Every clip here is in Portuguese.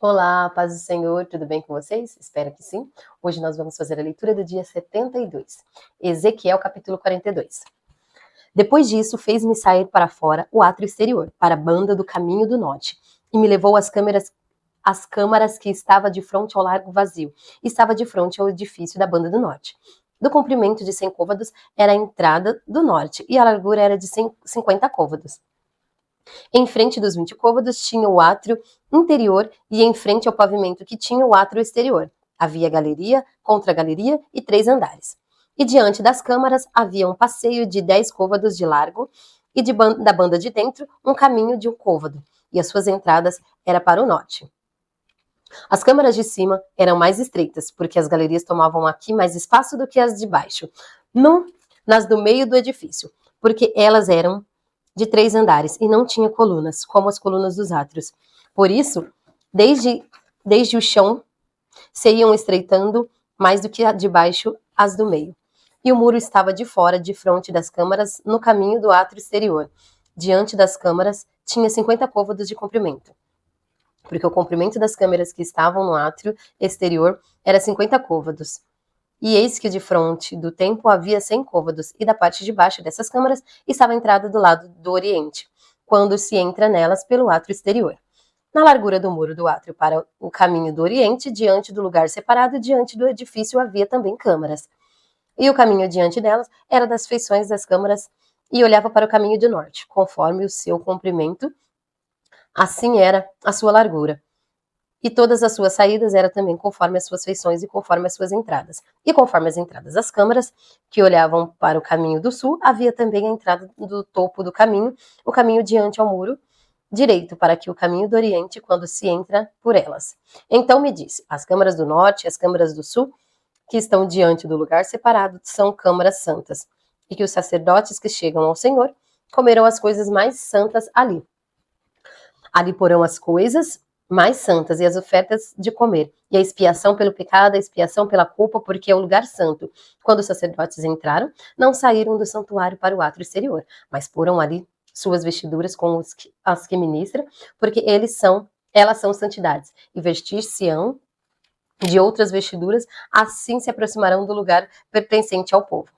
Olá, paz do Senhor, tudo bem com vocês? Espero que sim. Hoje nós vamos fazer a leitura do dia 72, Ezequiel capítulo 42. Depois disso, fez-me sair para fora o átrio exterior, para a banda do caminho do norte, e me levou às câmaras que estava de frente ao largo vazio, e estava de frente ao edifício da banda do norte. Do comprimento de 100 côvados era a entrada do norte, e a largura era de 50 côvados. Em frente dos 20 côvados tinha o átrio interior e em frente ao pavimento que tinha o átrio exterior. Havia galeria, contra-galeria e 3 andares. E diante das câmaras havia um passeio de 10 côvados de largo e da banda de dentro um caminho de 1 côvado. E as suas entradas eram para o norte. As câmaras de cima eram mais estreitas, porque as galerias tomavam aqui mais espaço do que as de baixo, nas do meio do edifício, porque elas eram de 3 andares e não tinha colunas, como as colunas dos átrios. Por isso, desde o chão, se iam estreitando mais do que a de baixo as do meio. E o muro estava de fora, de fronte das câmaras, no caminho do átrio exterior. Diante das câmaras, tinha 50 côvados de comprimento, porque o comprimento das câmaras que estavam no átrio exterior era 50 côvados. E eis que de fronte do templo havia 100 côvados, e da parte de baixo dessas câmaras estava a entrada do lado do oriente, quando se entra nelas pelo átrio exterior. Na largura do muro do átrio para o caminho do oriente, diante do lugar separado, diante do edifício havia também câmaras. E o caminho diante delas era das feições das câmaras e olhava para o caminho do norte, conforme o seu comprimento, assim era a sua largura. E todas as suas saídas eram também conforme as suas feições e conforme as suas entradas. E conforme as entradas das câmaras, que olhavam para o caminho do sul, havia também a entrada do topo do caminho, o caminho diante ao muro direito, para que o caminho do oriente, quando se entra por elas. Então me disse, as câmaras do norte e as câmaras do sul, que estão diante do lugar separado, são câmaras santas, e que os sacerdotes que chegam ao Senhor comerão as coisas mais santas ali. Ali porão as coisas mais santas e as ofertas de comer, e a expiação pelo pecado, a expiação pela culpa, porque é o lugar santo. Quando os sacerdotes entraram, não saíram do santuário para o átrio exterior, mas foram ali suas vestiduras com as que ministram, porque elas são santidades, e vestir-se-ão de outras vestiduras, assim se aproximarão do lugar pertencente ao povo.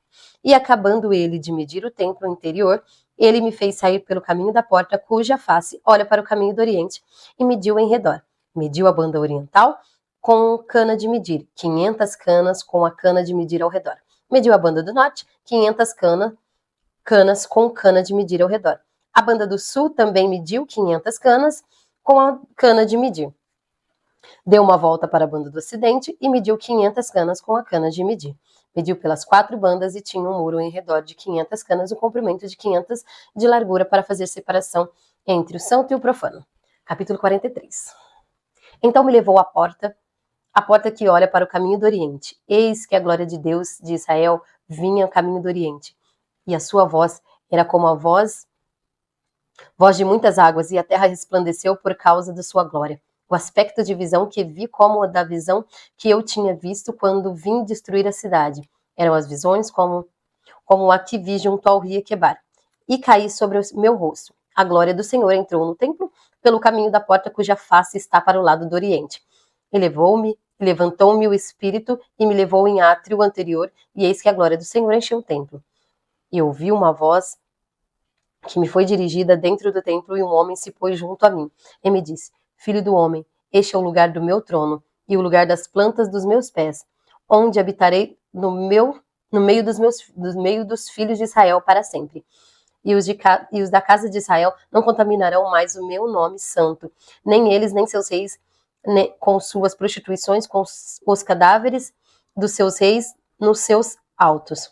E acabando ele de medir o templo interior, ele me fez sair pelo caminho da porta, cuja face olha para o caminho do oriente, e mediu em redor. Mediu a banda oriental com cana de medir, 500 canas com a cana de medir ao redor. Mediu a banda do norte, 500 canas com cana de medir ao redor. A banda do sul também mediu 500 canas com a cana de medir. Deu uma volta para a banda do ocidente e mediu 500 canas com a cana de medir. Mediu pelas 4 bandas e tinha um muro em redor de 500 canas, o comprimento de 500 de largura para fazer separação entre o santo e o profano. Capítulo 43. Então me levou à porta que olha para o caminho do oriente. Eis que a glória de Deus de Israel vinha ao caminho do oriente. E a sua voz era como a voz de muitas águas, e a terra resplandeceu por causa da sua glória. O aspecto de visão que vi como a da visão que eu tinha visto quando vim destruir a cidade. Eram as visões como a que vi junto ao rio Quebar. E caí sobre o meu rosto. A glória do Senhor entrou no templo pelo caminho da porta cuja face está para o lado do oriente. E levantou-me o espírito e me levou em átrio anterior, e eis que a glória do Senhor encheu o templo. E ouvi uma voz que me foi dirigida dentro do templo, e um homem se pôs junto a mim e me disse: Filho do homem, este é o lugar do meu trono e o lugar das plantas dos meus pés, onde habitarei no meio dos filhos de Israel para sempre. E os da casa de Israel não contaminarão mais o meu nome santo, nem eles, nem seus reis, com suas prostituições, com os cadáveres dos seus reis nos seus altos.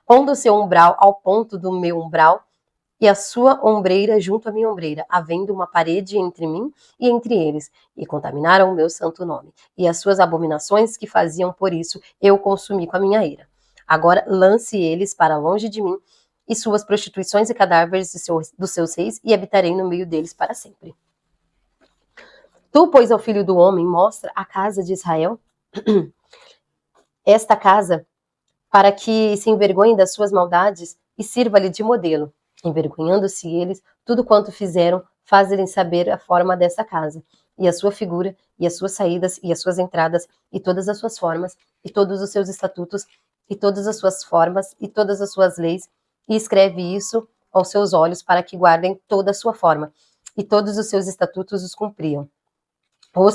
Pondo o seu umbral ao ponto do meu umbral, e a sua ombreira junto à minha ombreira, havendo uma parede entre mim e entre eles, e contaminaram o meu santo nome. E as suas abominações que faziam por isso, eu consumi com a minha ira. Agora lance eles para longe de mim, e suas prostituições e cadáveres dos seus reis, e habitarei no meio deles para sempre. Tu, pois, ao filho do homem, mostra a casa de Israel, esta casa, para que se envergonhem das suas maldades, e sirva-lhe de modelo. Envergonhando-se eles, tudo quanto fizeram, faz-lhes saber a forma dessa casa. e a sua figura, e as suas saídas, e as suas entradas, e todas as suas formas, e todos os seus estatutos, e todas as suas formas, e todas as suas leis, e escreve isso aos seus olhos para que guardem toda a sua forma, e todos os seus estatutos os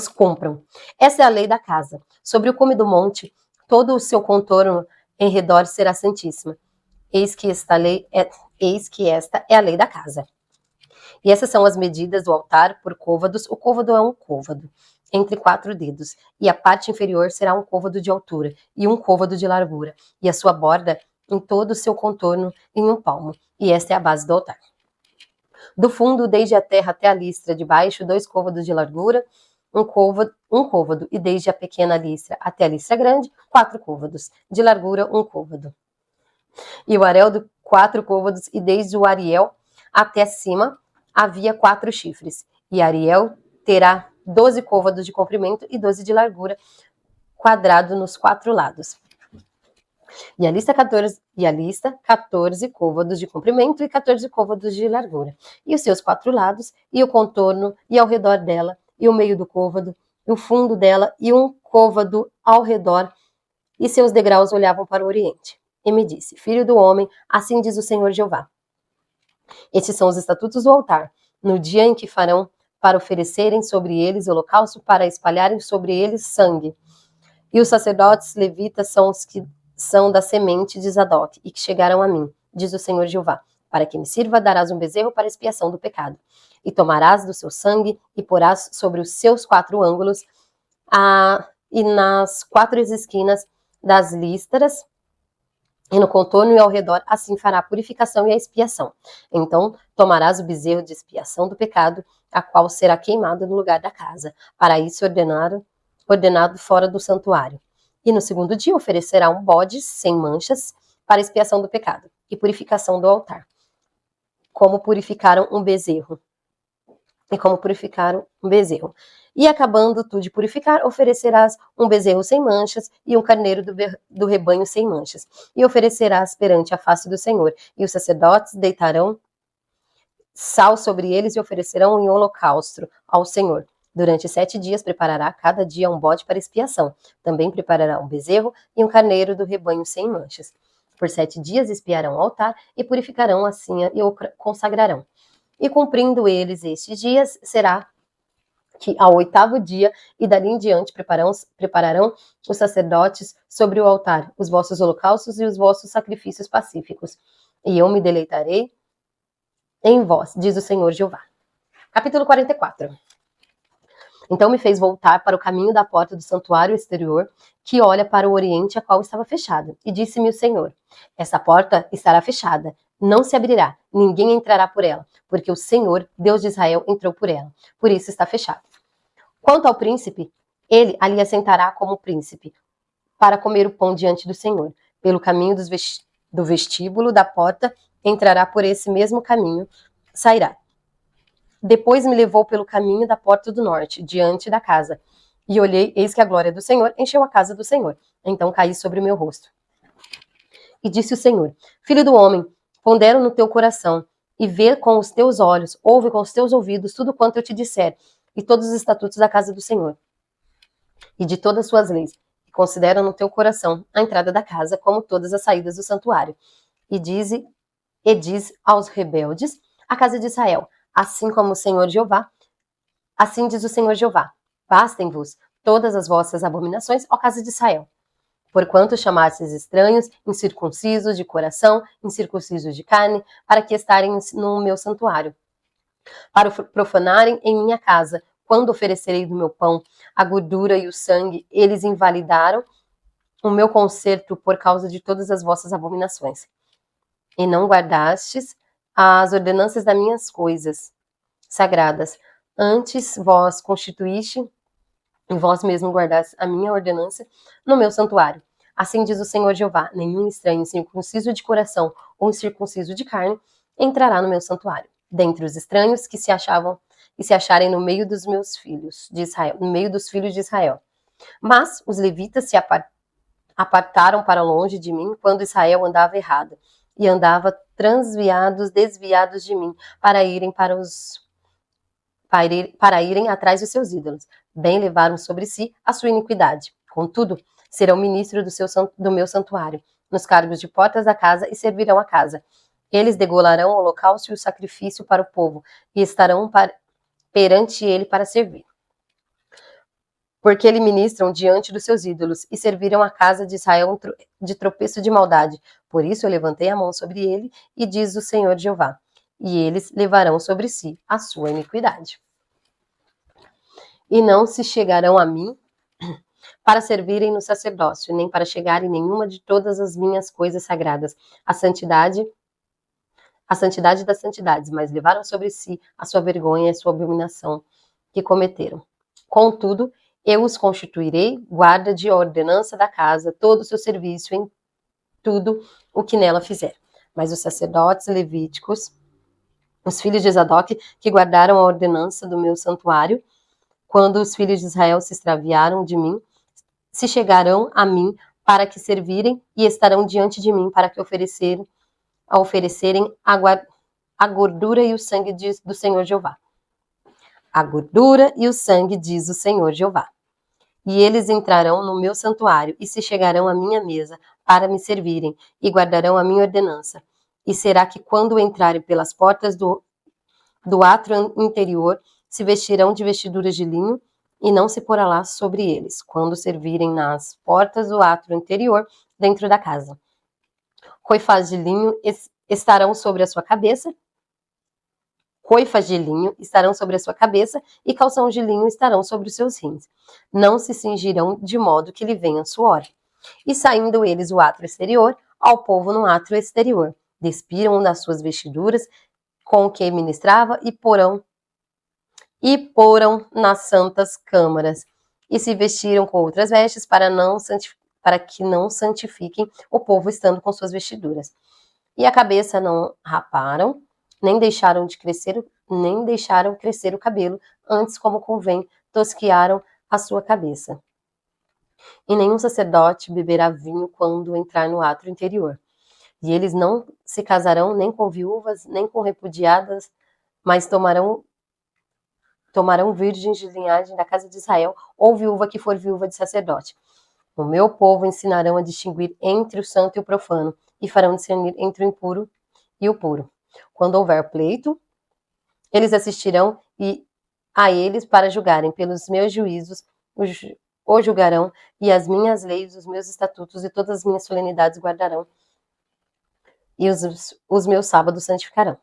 cumpram. Essa é a lei da casa. Sobre o cume do monte, todo o seu contorno em redor será santíssima. Eis que esta é a lei da casa. E essas são as medidas do altar por côvados. O côvado é um côvado, entre 4 dedos, e a parte inferior será um côvado de altura e um côvado de largura, e a sua borda em todo o seu contorno em 1 palmo. E esta é a base do altar. Do fundo, desde a terra até a listra de baixo, 2 côvados de largura, um côvado, e desde a pequena listra até a listra grande, 4 côvados, de largura 1 côvado. E o aréu de 4 côvados, e desde o ariel até cima havia 4 chifres. E Ariel terá 12 côvados de comprimento e 12 de largura, quadrado nos 4 lados. E a lista 14 côvados de comprimento e 14 côvados de largura. E os seus 4 lados, e o contorno, e ao redor dela, e o meio do côvado, e o fundo dela, e 1 côvado ao redor, e seus degraus olhavam para o oriente. E me disse: Filho do homem, assim diz o Senhor Jeová. Estes são os estatutos do altar, no dia em que farão para oferecerem sobre eles holocausto, para espalharem sobre eles sangue. E os sacerdotes levitas são os que são da semente de Zadok, e que chegaram a mim, diz o Senhor Jeová. Para que me sirva, darás um bezerro para expiação do pecado. E tomarás do seu sangue, e porás sobre os seus 4 ângulos, e nas 4 esquinas das listras, e no contorno e ao redor, assim fará a purificação e a expiação. Então tomarás o bezerro de expiação do pecado, a qual será queimado no lugar da casa. Para isso ordenado fora do santuário. E no segundo dia oferecerá um bode sem manchas para expiação do pecado e purificação do altar. Como purificaram um bezerro. E acabando tu de purificar, oferecerás um bezerro sem manchas e um carneiro do rebanho sem manchas. E oferecerás perante a face do Senhor. E os sacerdotes deitarão sal sobre eles e oferecerão em holocausto ao Senhor. Durante 7 dias preparará cada dia um bode para expiação. Também preparará um bezerro e um carneiro do rebanho sem manchas. Por 7 dias espiarão o altar e purificarão assim e o consagrarão. E cumprindo eles estes dias, será que ao 8º dia e dali em diante prepararão os sacerdotes sobre o altar os vossos holocaustos e os vossos sacrifícios pacíficos. E eu me deleitarei em vós, diz o Senhor Jeová. Capítulo 44. Então me fez voltar para o caminho da porta do santuário exterior, que olha para o oriente, a qual estava fechada. E disse-me o Senhor: essa porta estará fechada, não se abrirá, ninguém entrará por ela, porque o Senhor, Deus de Israel, entrou por ela. Por isso está fechada. Quanto ao príncipe, ele ali assentará como príncipe, para comer o pão diante do Senhor. Pelo caminho do vestíbulo da porta, entrará por esse mesmo caminho, sairá. Depois me levou pelo caminho da porta do norte, diante da casa. E olhei, eis que a glória do Senhor encheu a casa do Senhor. Então caí sobre o meu rosto. E disse o Senhor: Filho do homem, pondera no teu coração, e vê com os teus olhos, ouve com os teus ouvidos tudo quanto eu te disser, e todos os estatutos da casa do Senhor, e de todas as suas leis, e considera no teu coração a entrada da casa, como todas as saídas do santuário. E diz aos rebeldes, a casa de Israel, assim como o Senhor Jeová, assim diz o Senhor Jeová: bastem-vos todas as vossas abominações, ó casa de Israel. Porquanto chamastes estranhos, incircuncisos de coração, incircuncisos de carne, para que estarem no meu santuário, para profanarem em minha casa, quando oferecerei do meu pão a gordura e o sangue, eles invalidaram o meu concerto por causa de todas as vossas abominações. E não guardastes as ordenanças das minhas coisas sagradas. Antes vós constituíste e vós mesmo guardaste a minha ordenança no meu santuário. Assim diz o Senhor Jeová: nenhum estranho circunciso de coração ou incircunciso de carne entrará no meu santuário, dentre os estranhos que se acharem no meio dos meus filhos de Israel, no meio dos filhos de Israel. Mas os levitas se apartaram para longe de mim quando Israel andava errado, e andava desviados de mim, para irem para irem atrás dos seus ídolos. Bem levaram sobre si a sua iniquidade. Contudo, serão ministros do meu santuário, nos cargos de portas da casa, e servirão a casa. Eles degolarão o holocausto e o sacrifício para o povo, e estarão perante ele para servir. Porque eles ministram diante dos seus ídolos, e serviram a casa de Israel de tropeço de maldade. Por isso eu levantei a mão sobre ele, e diz o Senhor Jeová, e eles levarão sobre si a sua iniquidade. E não se chegarão a mim para servirem no sacerdócio, nem para chegarem nenhuma de todas as minhas coisas sagradas, a santidade das santidades, mas levaram sobre si a sua vergonha e a sua abominação que cometeram. Contudo, eu os constituirei guarda de ordenança da casa, todo o seu serviço em tudo o que nela fizer. Mas os sacerdotes levíticos, os filhos de Zadok, que guardaram a ordenança do meu santuário, quando os filhos de Israel se extraviaram de mim, se chegarão a mim para que servirem e estarão diante de mim para que oferecerem a gordura e o sangue do Senhor Jeová. A gordura e o sangue, diz o Senhor Jeová. E eles entrarão no meu santuário e se chegarão à minha mesa para me servirem e guardarão a minha ordenança. E será que quando entrarem pelas portas do átrio interior, se vestirão de vestiduras de linho e não se porá laço sobre eles, quando servirem nas portas do átrio interior dentro da casa. Coifas de linho estarão sobre a sua cabeça, e calções de linho estarão sobre os seus rins. Não se cingirão de modo que lhe venha suor. E saindo eles o átrio exterior, ao povo no átrio exterior, despiram das suas vestiduras com o que ministrava e porão nas santas câmaras, e se vestiram com outras vestes para que não santifiquem o povo estando com suas vestiduras. E a cabeça não raparam, nem deixaram crescer o cabelo, antes, como convém, tosquiaram a sua cabeça. E nenhum sacerdote beberá vinho quando entrar no átrio interior. E eles não se casarão nem com viúvas, nem com repudiadas, mas tomarão virgens de linhagem da casa de Israel, ou viúva que for viúva de sacerdote. O meu povo ensinarão a distinguir entre o santo e o profano, e farão discernir entre o impuro e o puro. Quando houver pleito, eles assistirão a eles para julgarem. Pelos meus juízos o julgarão, e as minhas leis, os meus estatutos e todas as minhas solenidades guardarão, e os meus sábados santificarão.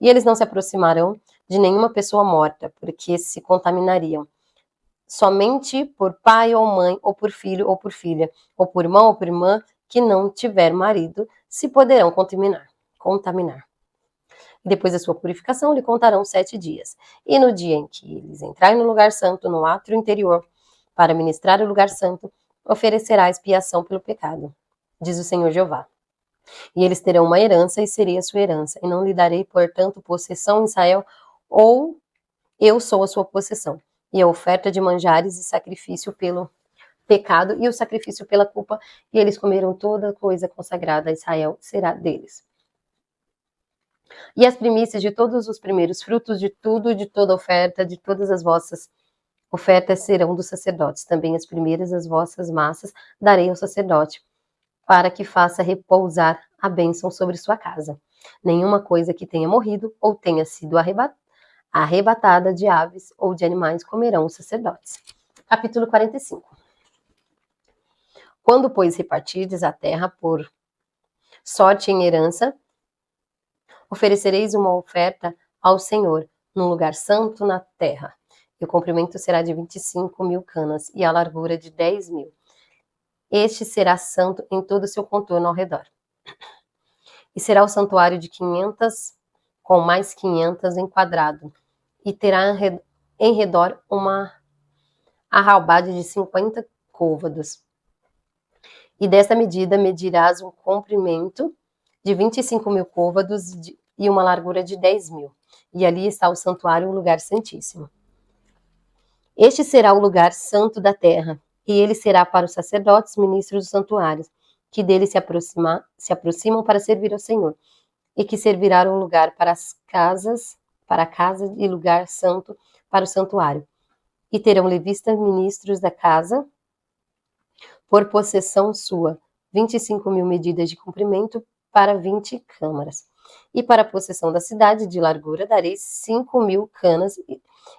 E eles não se aproximarão de nenhuma pessoa morta, porque se contaminariam. Somente por pai ou mãe, ou por filho ou por filha, ou por irmão ou por irmã, que não tiver marido, se poderão contaminar. E depois da sua purificação, lhe contarão 7 dias. E no dia em que eles entrarem no lugar santo, no átrio interior, para ministrar o lugar santo, oferecerá expiação pelo pecado, diz o Senhor Jeová. E eles terão uma herança, e serei a sua herança, e não lhe darei, portanto, possessão em Israel, ou eu sou a sua possessão. E a oferta de manjares e sacrifício pelo pecado e o sacrifício pela culpa, e eles comeram toda coisa consagrada a Israel, será deles. E as primícias de todos os primeiros frutos de tudo, de toda oferta, de todas as vossas ofertas serão dos sacerdotes. Também as primeiras das vossas massas darei ao sacerdote, para que faça repousar a bênção sobre sua casa. Nenhuma coisa que tenha morrido ou tenha sido arrebatada de aves ou de animais comerão os sacerdotes. Capítulo 45. Quando, pois, repartirdes a terra por sorte em herança, oferecereis uma oferta ao Senhor, num lugar santo na terra. E o comprimento será de 25.000 canas, e a largura de 10.000. Este será santo em todo o seu contorno ao redor. E será o santuário de 500, com mais 500 enquadrado, e terá em redor uma arrabalde de 50 côvados. E desta medida medirás um comprimento de 25.000 côvados e uma largura de 10.000. E ali está o santuário, o lugar santíssimo. Este será o lugar santo da terra, e ele será para os sacerdotes, ministros dos santuários, que dele se aproximam para servir ao Senhor, e que servirá um lugar para para a casa e lugar santo para o santuário. E terão levitas ministros da casa por possessão sua, 25.000 medidas de comprimento para 20 câmaras. E para a possessão da cidade, de largura darei 5.000 canas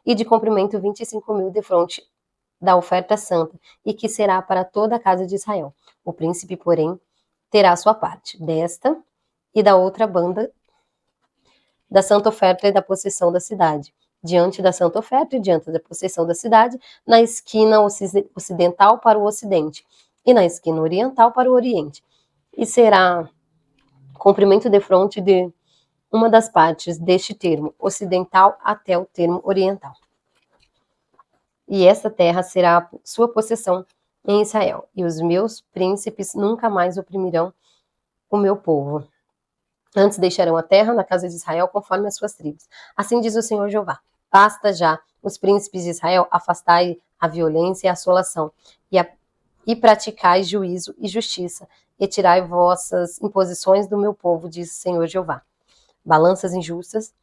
e de comprimento 25.000 defronte da oferta santa, e que será para toda a casa de Israel. O príncipe, porém, terá sua parte, desta e da outra banda da santa oferta e da possessão da cidade, diante da santa oferta e diante da possessão da cidade, na esquina ocidental para o ocidente, e na esquina oriental para o oriente. E será comprimento defronte de uma das partes deste termo ocidental até o termo oriental. E esta terra será sua possessão em Israel, e os meus príncipes nunca mais oprimirão o meu povo. Antes deixarão a terra na casa de Israel conforme as suas tribos. Assim diz o Senhor Jeová: basta já, os príncipes de Israel, afastai a violência e a assolação, e praticai juízo e justiça, e tirai vossas imposições do meu povo, diz o Senhor Jeová. Balanças injustas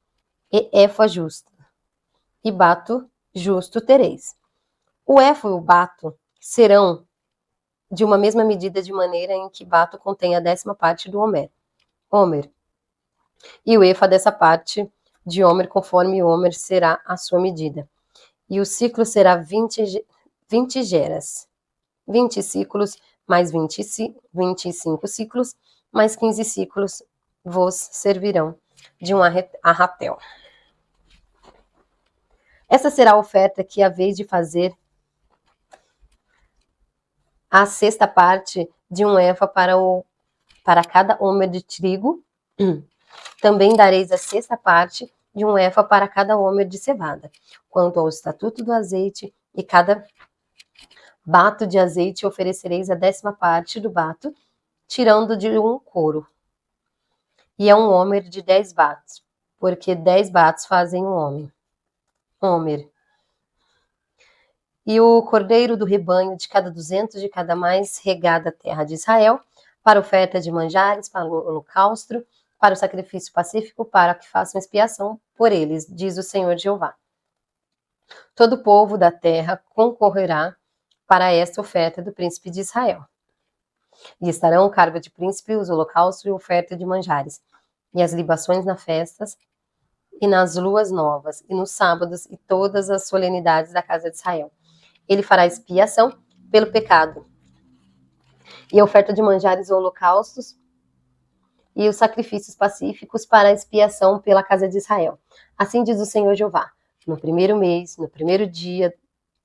e éfa justa, e bato justo tereis. O éfa e o bato serão de uma mesma medida, de maneira em que bato contém a 10ª parte do homer, e o efa dessa parte de homer, conforme homer será a sua medida. E o ciclo será 20 geras, 20 ciclos, mais 25 ciclos, mais 15 ciclos vos servirão de um arratel. Essa será a oferta que haveis de fazer, a 6ª parte de um efa para cada homer de trigo. Também dareis a 6ª parte de um efa para cada homer de cevada. Quanto ao estatuto do azeite, e cada bato de azeite oferecereis a 10ª parte do bato, tirando de um coro. E é um homer de 10 batos, porque 10 batos fazem um homem. Homer. E o cordeiro do rebanho de cada 200 de cada mais regada terra de Israel, para oferta de manjares, para o holocausto, para o sacrifício pacífico, para que façam expiação por eles, diz o Senhor Jeová. Todo o povo da terra concorrerá para esta oferta do príncipe de Israel. E estarão o cargo de príncipe, os holocaustos e oferta de manjares, e as libações nas festas, e nas luas novas, e nos sábados, e todas as solenidades da casa de Israel. Ele fará expiação pelo pecado, e a oferta de manjares ou holocaustos, e os sacrifícios pacíficos para a expiação pela casa de Israel. Assim diz o Senhor Jeová: no primeiro mês, no primeiro dia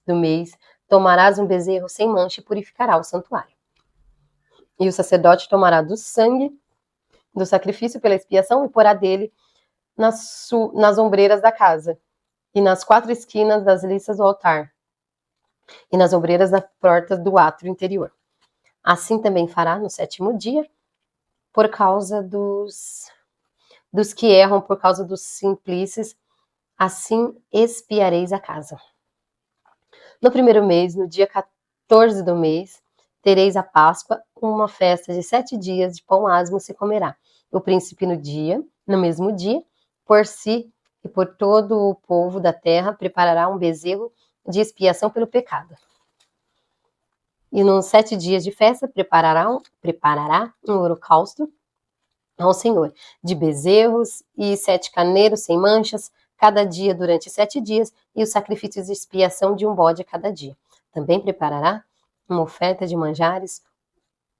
do mês, tomarás um bezerro sem mancha e purificará o santuário. E o sacerdote tomará do sangue do sacrifício pela expiação e porá dele nas ombreiras da casa, e nas 4 esquinas das listas do altar, e nas ombreiras da porta do átrio interior. Assim também fará no 7º dia, por causa dos que erram, por causa dos simplices, assim expiareis a casa. No primeiro mês, no dia 14 do mês, tereis a Páscoa, uma festa de 7 dias de pão asmo se comerá. O príncipe no mesmo dia, por si e por todo o povo da terra, preparará um bezerro de expiação pelo pecado. E nos 7 dias de festa preparará um holocausto ao Senhor, de bezerros e 7 carneiros sem manchas, cada dia durante 7 dias, e os sacrifícios de expiação de um bode a cada dia. Também preparará uma oferta de manjares,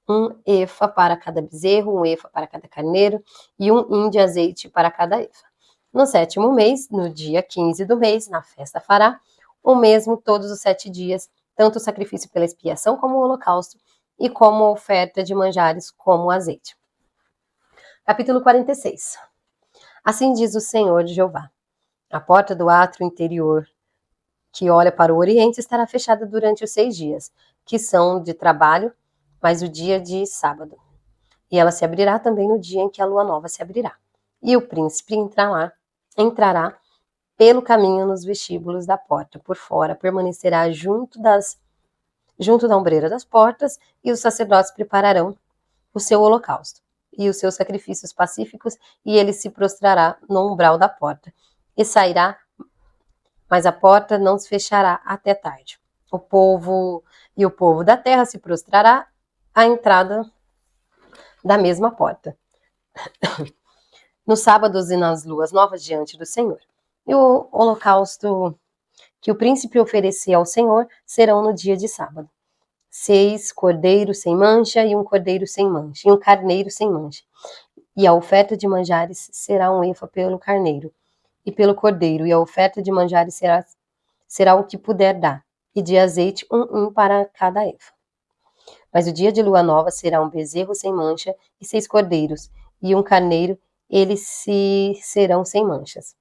um efa para cada bezerro, um efa para cada carneiro, e um hin de azeite para cada efa. No 7º mês, no dia 15 do mês, na festa fará o mesmo todos os 7 dias, tanto o sacrifício pela expiação como o holocausto, e como a oferta de manjares como o azeite. Capítulo 46. Assim diz o Senhor Jeová: a porta do átrio interior, que olha para o oriente, estará fechada durante os 6 dias, que são de trabalho, mais o dia de sábado. E ela se abrirá também no dia em que a lua nova se abrirá. E o príncipe entrará pelo caminho nos vestíbulos da porta, por fora, permanecerá junto da ombreira das portas, e os sacerdotes prepararão o seu holocausto e os seus sacrifícios pacíficos, e ele se prostrará no umbral da porta, e sairá, mas a porta não se fechará até tarde. O povo da terra se prostrará à entrada da mesma porta, nos sábados e nas luas novas diante do Senhor. E o holocausto que o príncipe oferecer ao Senhor serão no dia de sábado. 6 cordeiros sem mancha e um cordeiro sem mancha, e um carneiro sem mancha. E a oferta de manjares será um efa pelo carneiro e pelo cordeiro, e a oferta de manjares será o que puder dar, e de azeite um para cada efa. Mas o dia de lua nova será um bezerro sem mancha e 6 cordeiros, e um carneiro, eles serão sem manchas.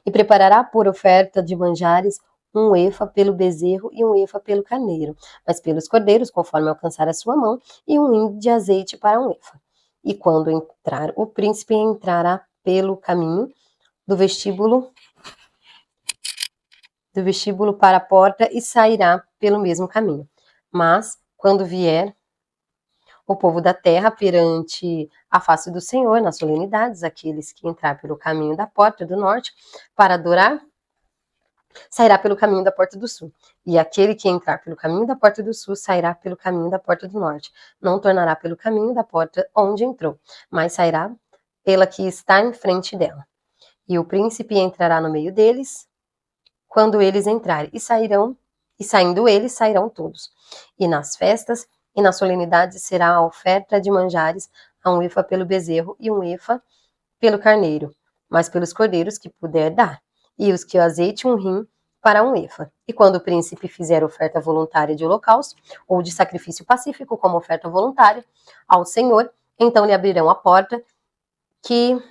E preparará por oferta de manjares um efa pelo bezerro e um efa pelo carneiro, mas pelos cordeiros, conforme alcançar a sua mão, e um hin de azeite para um efa. E quando entrar, o príncipe entrará pelo caminho do vestíbulo para a porta e sairá pelo mesmo caminho. Mas, quando vier o povo da terra perante a face do Senhor, nas solenidades, aqueles que entrar pelo caminho da porta do norte para adorar, sairá pelo caminho da porta do sul. E aquele que entrar pelo caminho da porta do sul sairá pelo caminho da porta do norte. Não tornará pelo caminho da porta onde entrou, mas sairá pela que está em frente dela. E o príncipe entrará no meio deles, quando eles entrarem, e saindo eles, sairão todos. E nas festas e nas solenidades será a oferta de manjares a um efa pelo bezerro e um efa pelo carneiro, mas pelos cordeiros que puder dar, e os que o azeite um hin para um efa. E quando o príncipe fizer oferta voluntária de holocausto, ou de sacrifício pacífico como oferta voluntária ao Senhor, então lhe abrirão a porta que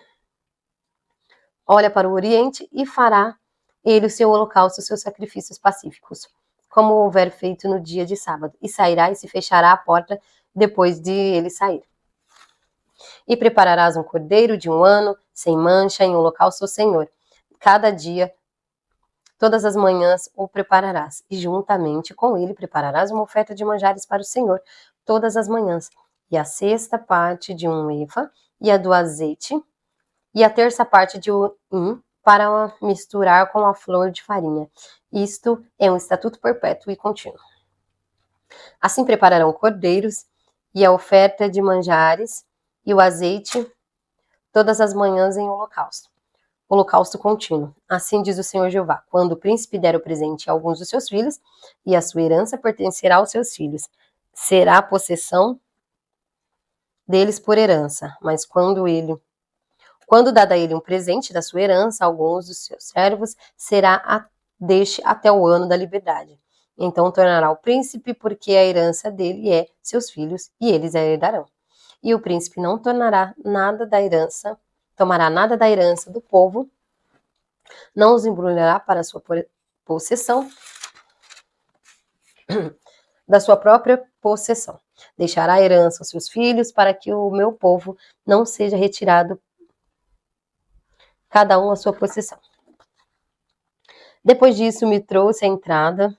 olha para o oriente e fará ele o seu holocausto, os seus sacrifícios pacíficos, como houver feito no dia de sábado, e sairá e se fechará a porta depois de ele sair. E prepararás um cordeiro de 1 ano, sem mancha, em holocausto ao Senhor. Cada dia, todas as manhãs o prepararás, e juntamente com ele prepararás uma oferta de manjares para o Senhor, todas as manhãs, e a 6ª parte de um efa, e a do azeite, e a 3ª parte de um hin, para misturar com a flor de farinha. Isto é um estatuto perpétuo e contínuo. Assim prepararão cordeiros e a oferta de manjares e o azeite todas as manhãs em holocausto contínuo. Assim diz o Senhor Jeová: quando o príncipe der o presente a alguns dos seus filhos, e a sua herança pertencerá aos seus filhos, será a possessão deles por herança, mas quando dado a ele um presente da sua herança, alguns dos seus servos, deixe até o ano da liberdade. Então tornará o príncipe, porque a herança dele é seus filhos, e eles a herdarão. E o príncipe não tomará nada da herança do povo, não os embrulhará para sua possessão, da sua própria possessão. Deixará a herança aos seus filhos, para que o meu povo não seja retirado cada um a sua possessão. Depois disso, me trouxe a entrada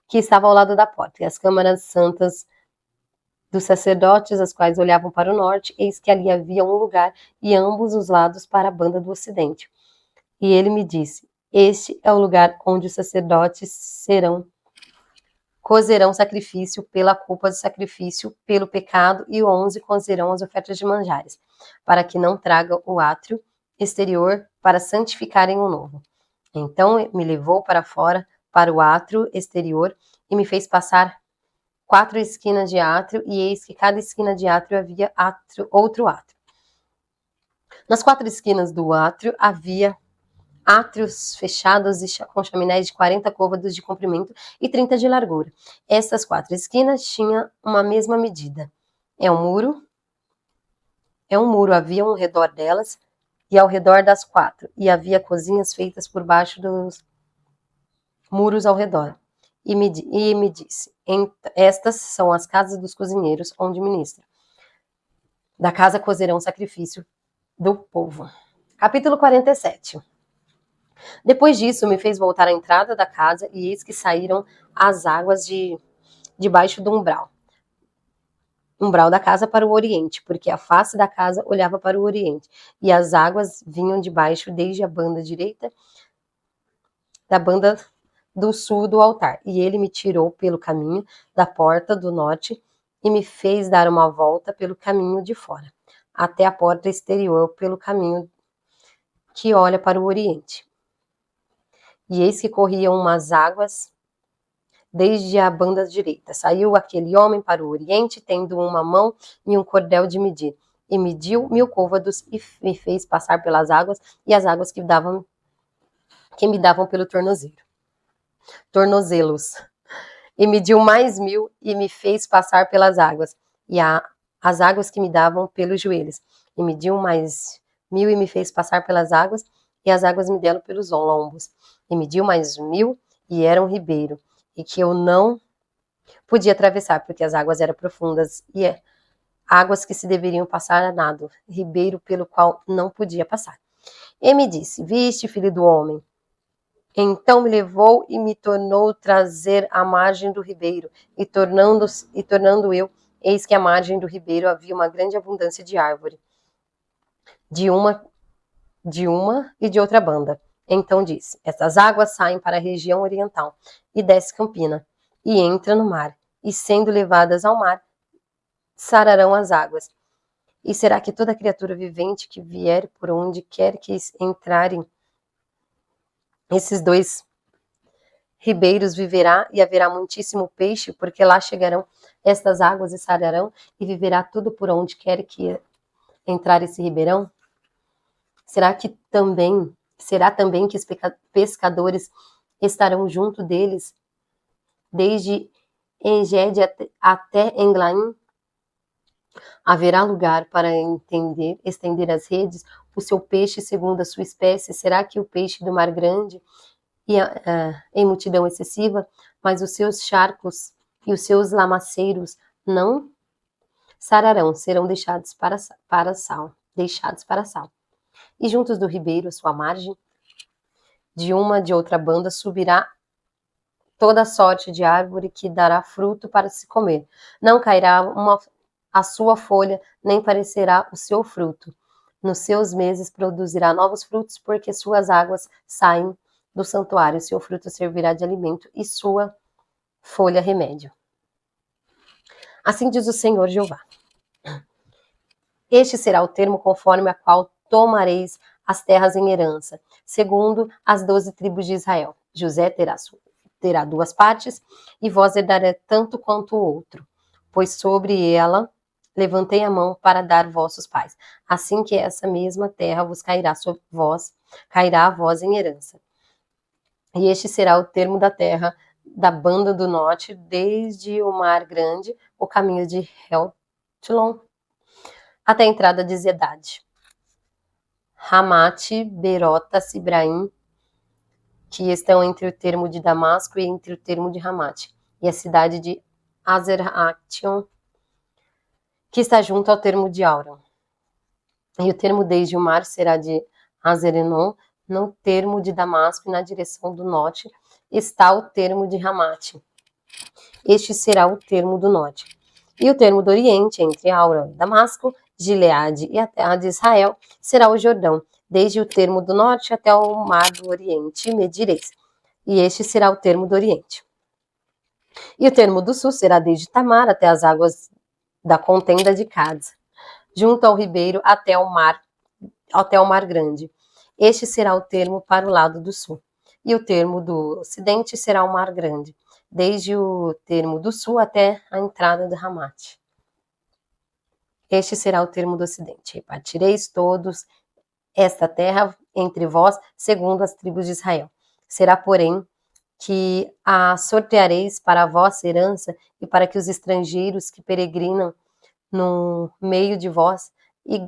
que estava ao lado da porta, e as câmaras santas dos sacerdotes, as quais olhavam para o norte, eis que ali havia um lugar, e ambos os lados para a banda do ocidente. E ele me disse: este é o lugar onde os sacerdotes cozerão sacrifício pela culpa do sacrifício, pelo pecado, e 11 cozerão as ofertas de manjares, para que não traga o átrio exterior para santificarem o novo. Então me levou para fora, para o átrio exterior, e me fez passar 4 esquinas de átrio, e eis que cada esquina de átrio havia outro átrio. Nas 4 esquinas do átrio havia átrios fechados com chaminés de 40 côvados de comprimento e 30 de largura. Estas 4 esquinas tinham uma mesma medida. É um muro, havia ao redor delas, e ao redor das 4, e havia cozinhas feitas por baixo dos muros ao redor. E me disse: estas são as casas dos cozinheiros, onde ministram. Da casa cozerão sacrifício do povo. Capítulo 47. Depois disso, me fez voltar à entrada da casa, e eis que saíram as águas debaixo do umbral, umbral da casa para o oriente, porque a face da casa olhava para o oriente, e as águas vinham de baixo desde a banda direita da banda do sul do altar. E ele me tirou pelo caminho da porta do norte e me fez dar uma volta pelo caminho de fora, até a porta exterior pelo caminho que olha para o oriente. E eis que corriam umas águas desde a banda direita. Saiu aquele homem para o oriente, tendo uma mão e um cordel de medir, e mediu 1000 côvados e me fez passar pelas águas, e as águas que me davam pelo tornozelos. E mediu mais 1000 e me fez passar pelas águas, e as águas que me davam pelos joelhos. E mediu mais 1000 e me fez passar pelas águas, e as águas me deram pelos lombos. E mediu mais 1000 e era um ribeiro, e que eu não podia atravessar, porque as águas eram profundas, e águas que se deveriam passar a nado, ribeiro pelo qual não podia passar. E me disse: viste, filho do homem? Então me levou e me tornou trazer à margem do ribeiro, e tornando eu, eis que à margem do ribeiro havia uma grande abundância de árvore, de uma e de outra banda. Então disse: estas águas saem para a região oriental, e desce Campina, e entra no mar, e sendo levadas ao mar, sararão as águas. E será que toda criatura vivente que vier por onde quer que entrarem esses dois ribeiros viverá, e haverá muitíssimo peixe, porque lá chegarão estas águas e sararão, e viverá tudo por onde quer que entrar esse ribeirão? Será também que os pescadores estarão junto deles, desde Engede até Englaim? Haverá lugar para estender as redes, o seu peixe segundo a sua espécie? Será que o peixe do mar grande e em multidão excessiva, mas os seus charcos e os seus lamaceiros não sararão, serão deixados para sal. E juntos do ribeiro, à sua margem, de outra banda, subirá toda sorte de árvore que dará fruto para se comer. Não cairá a sua folha, nem parecerá o seu fruto. Nos seus meses produzirá novos frutos, porque suas águas saem do santuário, seu fruto servirá de alimento e sua folha remédio. Assim diz o Senhor Jeová. Este será o termo conforme a qual tomareis as terras em herança, segundo as 12 tribos de Israel. José terá 2 partes, e vós herdará tanto quanto o outro, pois sobre ela levantei a mão para dar vossos pais. Assim que essa mesma terra vos cairá a vós em herança. E este será o termo da terra da banda do norte, desde o mar grande, o caminho de Heltlon, até a entrada de Zedade. Ramate, Berota, Sibraim, que estão entre o termo de Damasco e entre o termo de Ramate, e a cidade de Azerration, que está junto ao termo de Auran. E o termo desde o mar será de Hazerenon, no termo de Damasco, e na direção do norte está o termo de Ramate. Este será o termo do norte. E o termo do oriente, entre Auran e Damasco, Gileade e a terra de Israel, será o Jordão, desde o termo do norte até o mar do oriente, medireis. E este será o termo do oriente. E o termo do sul será desde Tamar até as águas da contenda de Cádiz, junto ao ribeiro até o mar grande. Este será o termo para o lado do sul. E o termo do ocidente será o mar grande, desde o termo do sul até a entrada de Ramate. Este será o termo do ocidente. Repartireis todos esta terra entre vós, segundo as tribos de Israel. Será, porém, que a sorteareis para a vossa herança, e para que os estrangeiros que peregrinam no meio de vós e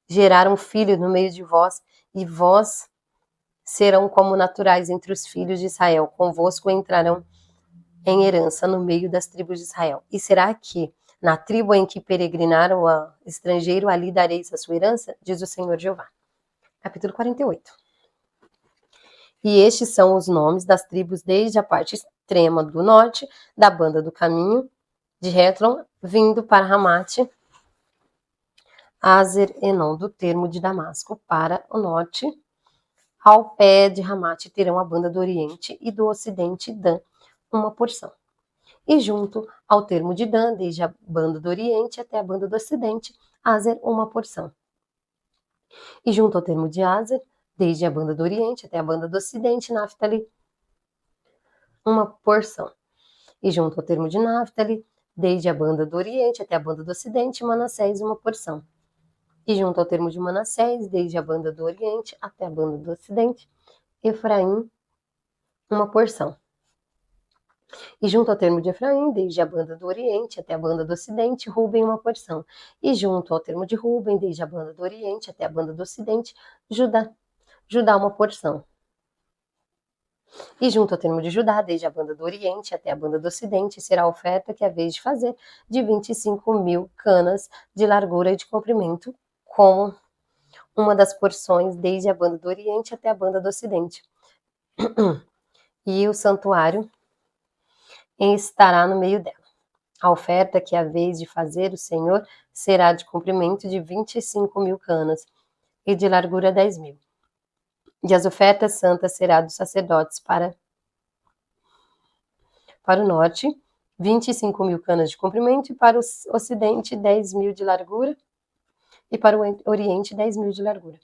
geraram filho no meio de vós, e vós serão como naturais entre os filhos de Israel, convosco entrarão em herança no meio das tribos de Israel. E será que na tribo em que peregrinaram o estrangeiro, ali dareis a sua herança? Diz o Senhor Jeová. Capítulo 48. E estes são os nomes das tribos desde a parte extrema do norte, da banda do caminho, de Hetlon, vindo para Ramate, Azer Enon, do termo de Damasco, para o norte. Ao pé de Ramate terão a banda do Oriente e do Ocidente Dan, uma porção. E junto ao termo de Dan, desde a banda do Oriente até a banda do Ocidente, Azer, uma porção. E junto ao termo de Azer, desde a banda do Oriente até a banda do Ocidente, Naftali, uma porção. E junto ao termo de Naftali, desde a banda do Oriente até a banda do Ocidente, Manassés, uma porção. E junto ao termo de Manassés, desde a banda do Oriente até a banda do Ocidente, Efraim, uma porção. E junto ao termo de Efraim, desde a banda do Oriente até a banda do Ocidente, Ruben, uma porção. E junto ao termo de Ruben, desde a banda do Oriente até a banda do Ocidente, Judá, uma porção. E junto ao termo de Judá, desde a banda do Oriente até a banda do Ocidente, será a oferta que é a vez de fazer de 25.000 canas de largura e de comprimento, como uma das porções desde a banda do Oriente até a banda do Ocidente. E o santuário estará no meio dela. A oferta que é a vez de fazer o Senhor será de comprimento de 25.000 canas e de largura 10.000. E as ofertas santas será dos sacerdotes para o norte, 25.000 canas de comprimento, e para o ocidente, 10.000 de largura, e para o oriente, 10.000 de largura.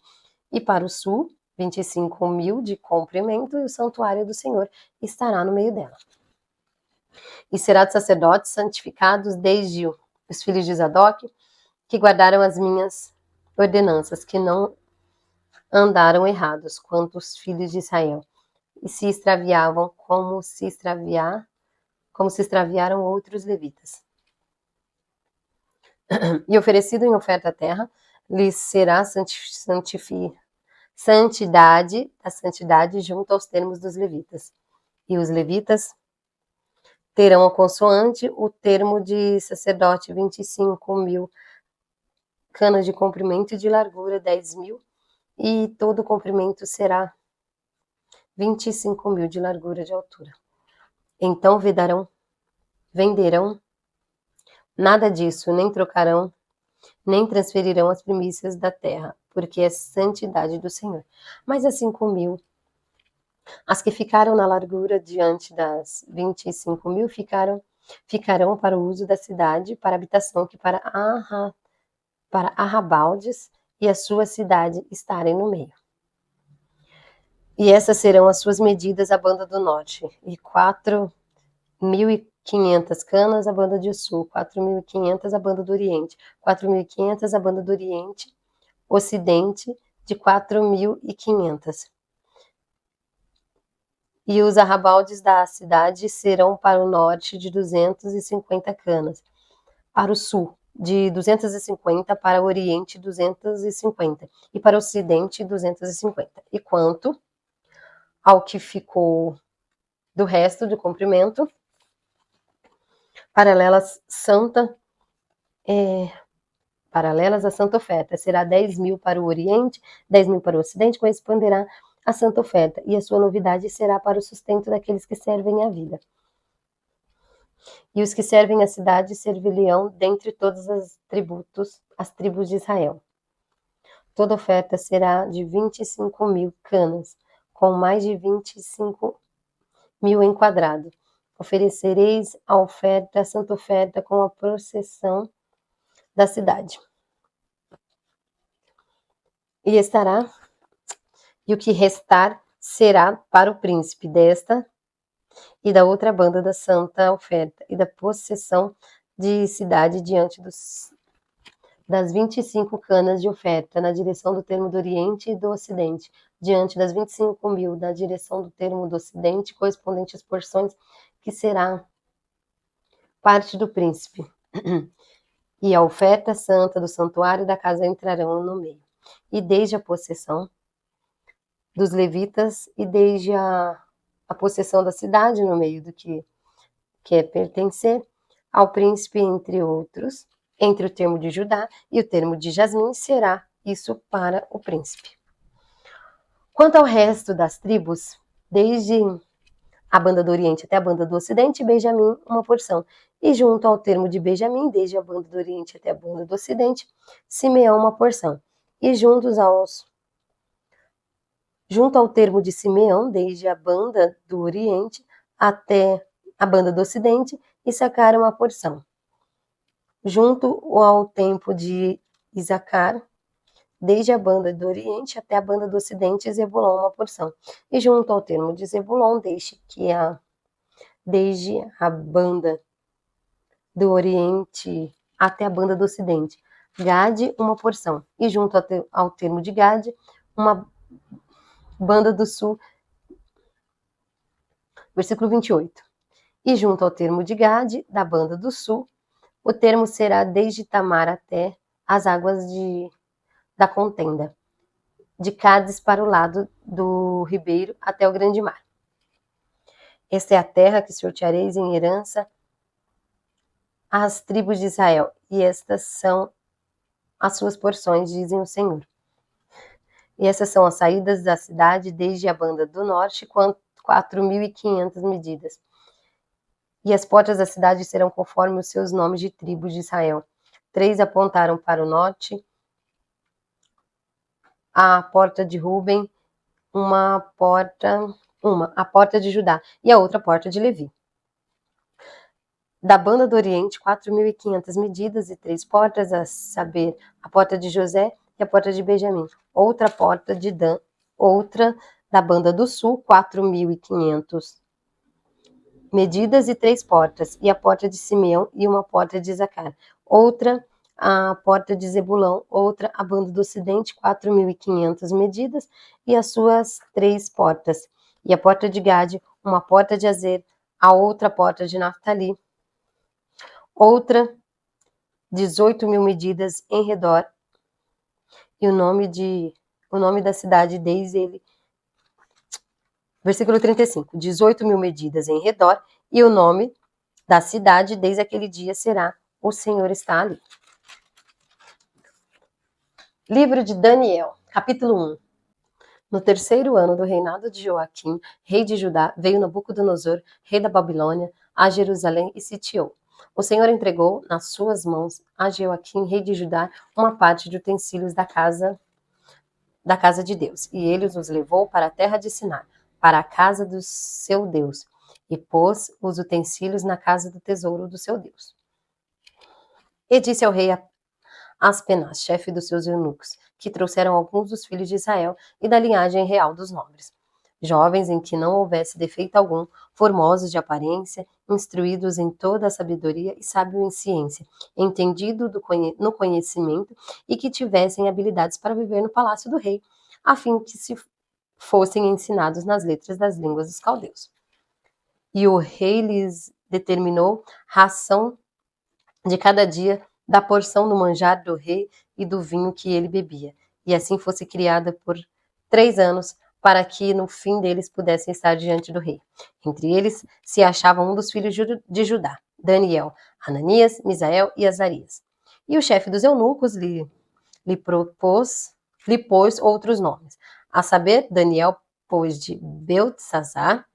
E para o sul, 25.000 de comprimento, e o santuário do Senhor estará no meio dela. E será dos sacerdotes santificados desde os filhos de Zadok, que guardaram as minhas ordenanças, que não andaram errados, quanto os filhos de Israel, e se extraviavam como se extraviaram outros levitas. E oferecido em oferta à terra, lhes será santidade, a santidade junto aos termos dos levitas. E os levitas terão a consoante o termo de sacerdote, 25.000 canas de comprimento e de largura, 10.000, e todo o comprimento será 25.000 de largura de altura. Então venderão nada disso, nem trocarão, nem transferirão as primícias da terra, porque é santidade do Senhor. Mas as 5.000, as que ficaram na largura diante das 25.000, ficarão para o uso da cidade, para a habitação, que para Arrabaldes e a sua cidade estarem no meio. E essas serão as suas medidas, a banda do norte, e 4.500 canas a banda de sul, 4.500 a banda do oriente, 4.500 a banda do oriente, ocidente de 4.500. E os arrabaldes da cidade serão para o norte de 250 canas, para o sul de 250, para o oriente 250, e para o ocidente 250. E quanto ao que ficou do resto do comprimento, paralelas à santa oferta, será 10.000 para o oriente, 10.000 para o ocidente, corresponderá à santa oferta, e a sua novidade será para o sustento daqueles que servem a vida. E os que servem a cidade servirão dentre todas as tribos de Israel. Toda oferta será de 25.000 canas, com mais de 25.000 enquadrado. Oferecereis a oferta, a santa oferta, com a processão da cidade. E o que restar será para o príncipe desta e da outra banda da santa oferta, e da possessão de cidade diante das 25 canas de oferta, na direção do termo do oriente e do ocidente, diante das 25.000, na direção do termo do ocidente, correspondente às porções, que será parte do príncipe. E a oferta santa do santuário da casa entrarão no meio. E desde a possessão dos levitas, e desde a possessão da cidade no meio do que é pertencer ao príncipe, entre outros, entre o termo de Judá e o termo de Jasmim, será isso para o príncipe. Quanto ao resto das tribos, desde a banda do Oriente até a banda do Ocidente, Benjamim, uma porção. E junto ao termo de Benjamim, desde a banda do Oriente até a banda do Ocidente, Simeão, uma porção. E junto ao termo de Simeão, desde a banda do Oriente até a banda do Ocidente, Issacar, uma porção. Junto ao tempo de Issacar, desde a banda do Oriente até a banda do Ocidente, Zebulon, uma porção. E junto ao termo de Zebulon, desde a banda do Oriente até a banda do Ocidente, Gade, uma porção. E junto ao termo de Gade, uma banda do Sul. Versículo 28. E junto ao termo de Gade, da banda do Sul, o termo será desde Tamar até as águas da contenda, de Cádiz para o lado do ribeiro até o grande mar. Esta é a terra que sorteareis em herança às tribos de Israel, e estas são as suas porções, dizem o Senhor. E essas são as saídas da cidade desde a banda do norte, 4.500 medidas. E as portas da cidade serão conforme os seus nomes de tribos de Israel. 3 apontaram para o norte, a porta de Ruben, a porta de Judá e a outra porta de Levi. Da banda do Oriente, 4.500 medidas e 3 portas, a saber, a porta de José e a porta de Benjamim. Outra porta de Dan, outra da banda do Sul, 4.500 medidas e 3 portas, e a porta de Simeão e uma porta de Issacar. Outra, a porta de Zebulão, outra, a banda do Ocidente, 4.500 medidas e as suas 3 portas. E a porta de Gade, uma porta de Azer, a outra porta de Naftali, outra, 18.000 medidas em redor, e o nome da cidade desde ele. Versículo 35, 18.000 medidas em redor, e o nome da cidade desde aquele dia será: o Senhor está ali. Livro de Daniel, capítulo 1. No 3º ano do reinado de Joaquim, rei de Judá, veio Nabucodonosor, rei da Babilônia, a Jerusalém e sitiou. O Senhor entregou nas suas mãos a Joaquim, rei de Judá, uma parte de utensílios da casa de Deus, e ele os levou para a terra de Sinar, para a casa do seu Deus, e pôs os utensílios na casa do tesouro do seu Deus. E disse ao rei Aspenaz, chefe dos seus eunucos, que trouxeram alguns dos filhos de Israel e da linhagem real dos nobres, jovens em que não houvesse defeito algum, formosos de aparência, instruídos em toda a sabedoria e sábio em ciência, entendido no conhecimento, e que tivessem habilidades para viver no palácio do rei, a fim que se fossem ensinados nas letras das línguas dos caldeus. E o rei lhes determinou ração de cada dia da porção do manjar do rei e do vinho que ele bebia, e assim fosse criada por 3 anos, para que no fim deles pudessem estar diante do rei. Entre eles se achava um dos filhos de Judá, Daniel, Ananias, Misael e Azarias. E o chefe dos eunucos lhe pôs outros nomes, a saber, Daniel pôs de Beltesazar,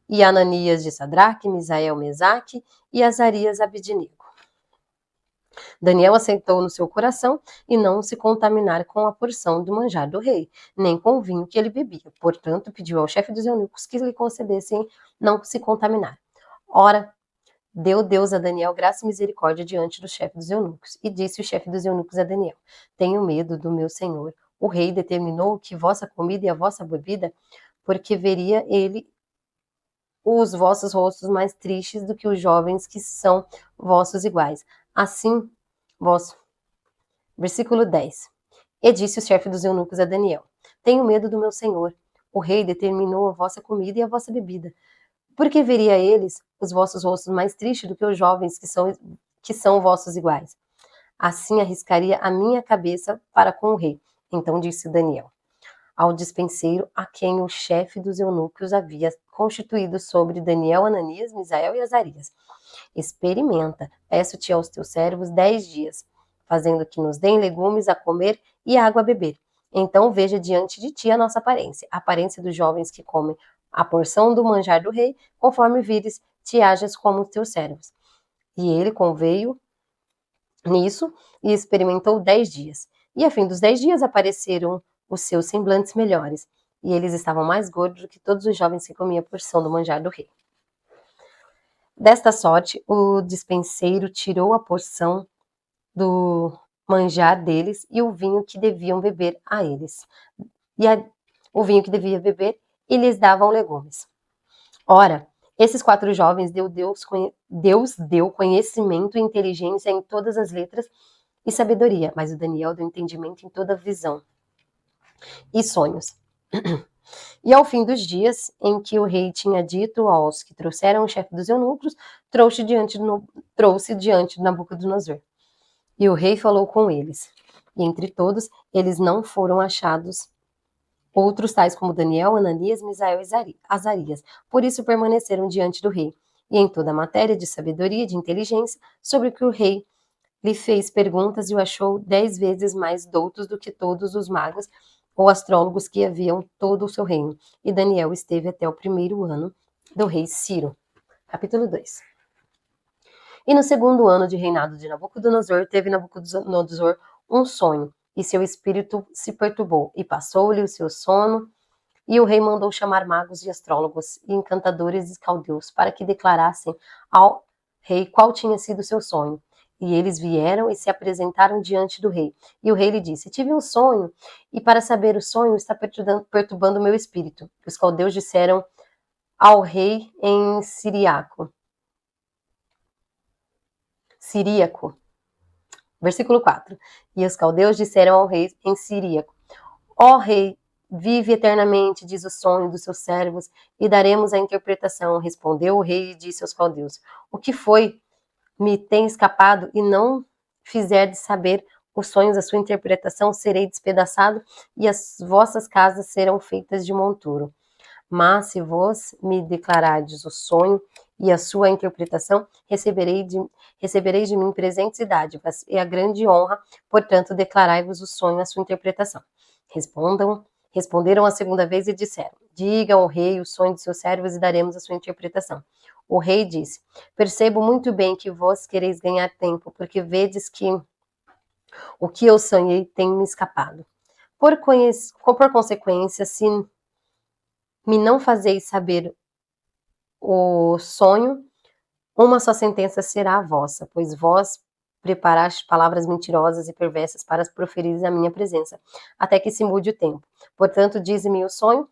e Ananias de Sadraque, Misael Mesaque e Azarias Abidnego. Daniel assentou no seu coração e não se contaminar com a porção do manjar do rei, nem com o vinho que ele bebia. Portanto, pediu ao chefe dos eunucos que lhe concedessem não se contaminar. Ora, deu Deus a Daniel graça e misericórdia diante do chefe dos eunucos. E disse o chefe dos eunucos a Daniel: tenho medo do meu senhor. O rei determinou que vossa comida e a vossa bebida, porque veria ele os vossos rostos mais tristes do que os jovens que são vossos iguais. Assim, Versículo 10. E disse o chefe dos eunucos a Daniel: tenho medo do meu senhor. O rei determinou a vossa comida e a vossa bebida. Porque veria eles os vossos rostos mais tristes do que os jovens que são vossos iguais. Assim arriscaria a minha cabeça para com o rei. Então disse Daniel ao despenseiro, a quem o chefe dos eunucos havia constituído sobre Daniel, Ananias, Misael e Azarias: experimenta, peço-te aos teus servos 10 dias, fazendo que nos deem legumes a comer e água a beber. Então veja diante de ti a nossa aparência, a aparência dos jovens que comem a porção do manjar do rei, conforme vires, te hajas como os teus servos. E ele conveio nisso e experimentou 10 dias. E a fim dos 10 dias apareceram os seus semblantes melhores, e eles estavam mais gordos do que todos os jovens que comiam a porção do manjar do rei. Desta sorte, o despenseiro tirou a porção do manjar deles e o vinho que deviam beber a eles. O vinho que devia beber, e lhes davam legumes. Ora, esses 4 jovens Deus deu conhecimento e inteligência em todas as letras e sabedoria, mas o Daniel deu entendimento em toda visão e sonhos. E ao fim dos dias, em que o rei tinha dito aos que trouxeram o chefe dos eunucos, trouxe diante de Nabucodonosor. E o rei falou com eles. E entre todos, eles não foram achados outros tais como Daniel, Ananias, Misael e Azarias. Por isso permaneceram diante do rei. E em toda a matéria de sabedoria e de inteligência, sobre o que o rei lhe fez perguntas e o achou 10 vezes mais doutos do que todos os magos ou astrólogos que haviam todo o seu reino. E Daniel esteve até o 1º ano do rei Ciro. Capítulo 2. E no 2º ano de reinado de Nabucodonosor, teve Nabucodonosor um sonho, e seu espírito se perturbou, e passou-lhe o seu sono, e o rei mandou chamar magos e astrólogos, e encantadores e caldeus, para que declarassem ao rei qual tinha sido o seu sonho. E eles vieram e se apresentaram diante do rei. E o rei lhe disse: tive um sonho, e para saber o sonho está perturbando o meu espírito. Os caldeus disseram ao rei em siríaco. Versículo 4. E os caldeus disseram ao rei em siríaco: ó rei, vive eternamente, diz o sonho dos seus servos, e daremos a interpretação. Respondeu o rei e disse aos caldeus: o que foi? Me tem escapado, e não fizerdes saber os sonhos, a sua interpretação, serei despedaçado, e as vossas casas serão feitas de monturo. Mas se vos me declarardes o sonho e a sua interpretação, recebereis de mim presentes e dádivas, e a grande honra, portanto, declarai-vos o sonho e a sua interpretação. Responderam a segunda vez e disseram: digam ao rei o sonho de seus servos e daremos a sua interpretação. O rei disse: percebo muito bem que vós quereis ganhar tempo, porque vedes que o que eu sonhei tem me escapado. Por consequência, se me não fazeis saber o sonho, uma só sentença será a vossa, pois vós preparaste palavras mentirosas e perversas para as proferires na minha presença, até que se mude o tempo. Portanto, dize-me o sonho,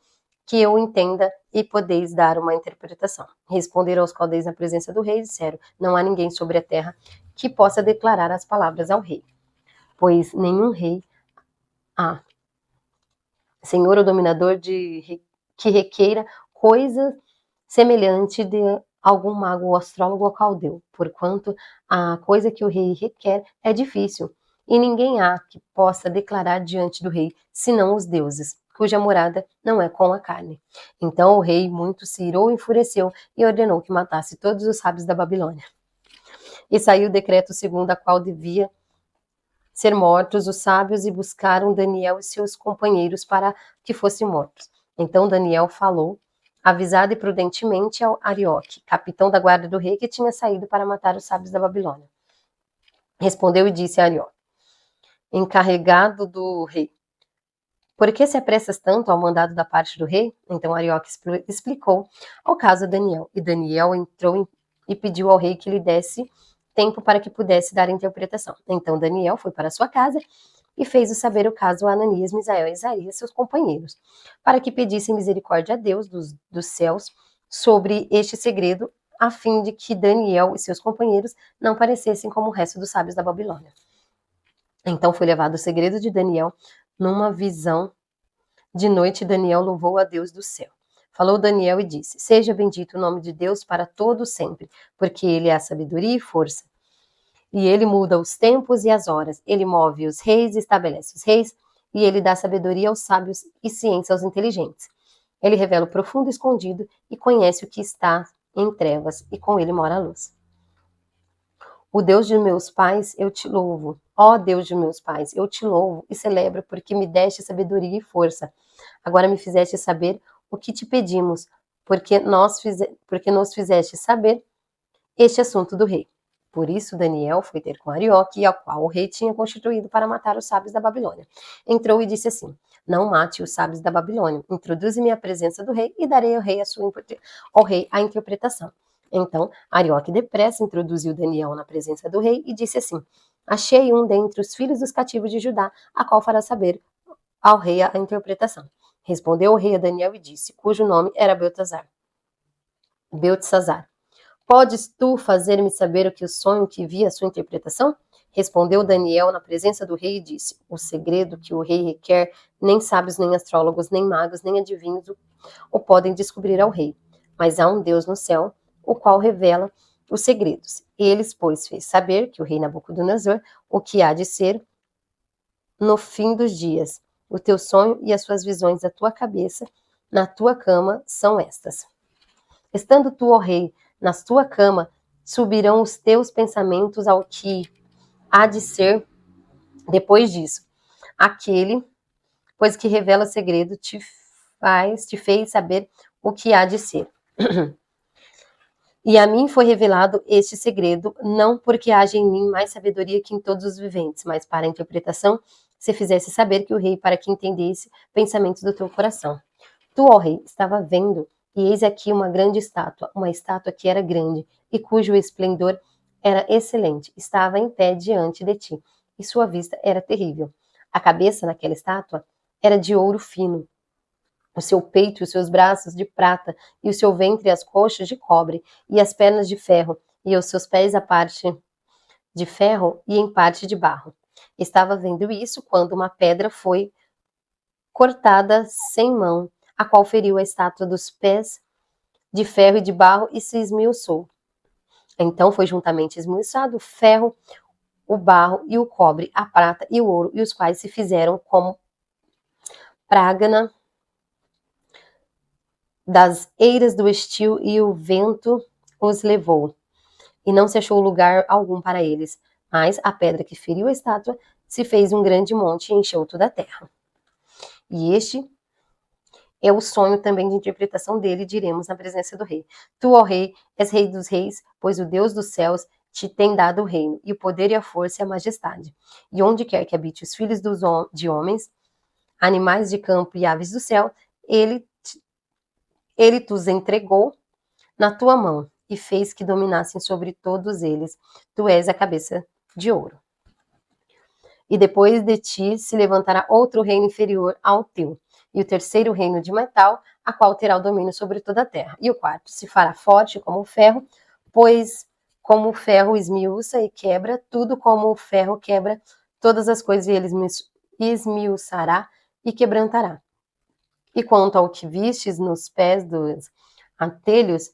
que eu entenda e podeis dar uma interpretação. Responderam os caldeus na presença do rei e disseram: não há ninguém sobre a terra que possa declarar as palavras ao rei, pois nenhum rei há, senhor ou dominador que requeira coisa semelhante de algum mago ou astrólogo ou caldeu, porquanto a coisa que o rei requer é difícil, e ninguém há que possa declarar diante do rei, senão os deuses, cuja morada não é com a carne. Então o rei muito se irou e enfureceu, e ordenou que matasse todos os sábios da Babilônia. E saiu o decreto segundo a qual devia ser mortos os sábios, e buscaram Daniel e seus companheiros para que fossem mortos. Então Daniel falou, avisado e prudentemente, ao Arioque, capitão da guarda do rei, que tinha saído para matar os sábios da Babilônia. Respondeu e disse a Arioque, encarregado do rei: por que se apressas tanto ao mandado da parte do rei? Então Arioque explicou ao caso a Daniel, e Daniel entrou e pediu ao rei que lhe desse tempo para que pudesse dar a interpretação. Então Daniel foi para sua casa e fez saber o caso a Ananias, Misael e Azarias, seus companheiros, para que pedissem misericórdia a Deus dos céus sobre este segredo, a fim de que Daniel e seus companheiros não parecessem como o resto dos sábios da Babilônia. Então foi levado o segredo de Daniel numa visão de noite. Daniel louvou a Deus do céu. Falou Daniel e disse: seja bendito o nome de Deus para todo sempre, porque ele é a sabedoria e força. E ele muda os tempos e as horas. Ele move os reis e estabelece os reis, e ele dá sabedoria aos sábios e ciência aos inteligentes. Ele revela o profundo e escondido e conhece o que está em trevas, e com ele mora a luz. O Deus de meus pais, eu te louvo. Ó Deus de meus pais, eu te louvo e celebro, porque me deste sabedoria e força. Agora me fizeste saber o que te pedimos. porque nos fizeste saber este assunto do rei. Por isso Daniel foi ter com Arioque, ao qual o rei tinha constituído para matar os sábios da Babilônia. Entrou e disse assim: não mate os sábios da Babilônia, introduze-me à presença do rei e darei ao rei a interpretação. Então Arioque depressa introduziu Daniel na presença do rei e disse assim: achei um dentre os filhos dos cativos de Judá, a qual fará saber ao rei a interpretação. Respondeu o rei a Daniel e disse, cujo nome era Beltesazar. Podes tu fazer-me saber o que o sonho que vi, a sua interpretação? Respondeu Daniel na presença do rei e disse, o segredo que o rei requer, nem sábios, nem astrólogos, nem magos, nem adivinhos o podem descobrir ao rei. Mas há um Deus no céu, o qual revela os segredos. Eles, pois, fez saber que o rei Nabucodonosor, o que há de ser no fim dos dias. O teu sonho e as suas visões da tua cabeça, na tua cama, são estas. Estando tu, ó rei, na tua cama, subirão os teus pensamentos ao que há de ser depois disso. Aquele, pois que revela o segredo, te fez saber o que há de ser. E a mim foi revelado este segredo, não porque haja em mim mais sabedoria que em todos os viventes, mas para a interpretação se fizesse saber que o rei, para que entendesse pensamentos do teu coração. Tu, ó rei, estava vendo, e eis aqui uma grande estátua, uma estátua que era grande, e cujo esplendor era excelente, estava em pé diante de ti, e sua vista era terrível. A cabeça naquela estátua era de ouro fino, o seu peito e os seus braços de prata, e o seu ventre e as coxas de cobre, e as pernas de ferro, e os seus pés a parte de ferro e em parte de barro. Estava vendo isso quando uma pedra foi cortada sem mão, a qual feriu a estátua dos pés de ferro e de barro e se esmiuçou. Então foi juntamente esmiuçado o ferro, o barro e o cobre, a prata e o ouro, e os quais se fizeram como prágana das eiras do estio, e o vento os levou, e não se achou lugar algum para eles. Mas a pedra que feriu a estátua se fez um grande monte e encheu toda a terra. E este é o sonho também de interpretação dele, diremos na presença do rei. Tu, ó rei, és rei dos reis, pois o Deus dos céus te tem dado o reino, e o poder e a força e a majestade. E onde quer que habite os filhos de homens, animais de campo e aves do céu, ele os entregou na tua mão, e fez que dominassem sobre todos eles. Tu és a cabeça de ouro. E depois de ti se levantará outro reino inferior ao teu, e o terceiro reino de metal, a qual terá o domínio sobre toda a terra. E o quarto se fará forte como o ferro, pois como o ferro esmiuça e quebra, tudo como o ferro quebra todas as coisas, e ele esmiuçará e quebrantará. E quanto ao que vistes nos pés dos atelhos,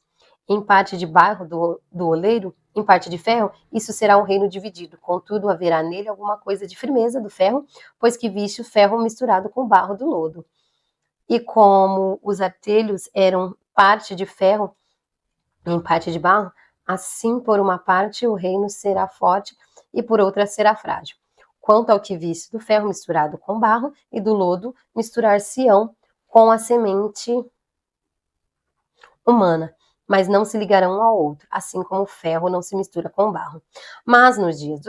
em parte de barro do oleiro, em parte de ferro, isso será um reino dividido. Contudo, haverá nele alguma coisa de firmeza do ferro, pois que viste o ferro misturado com o barro do lodo. E como os atelhos eram parte de ferro, em parte de barro, assim por uma parte o reino será forte e por outra será frágil. Quanto ao que viste do ferro misturado com barro e do lodo, misturar-se-ão com a semente humana, mas não se ligarão um ao outro, assim como o ferro não se mistura com o barro. Mas nos dias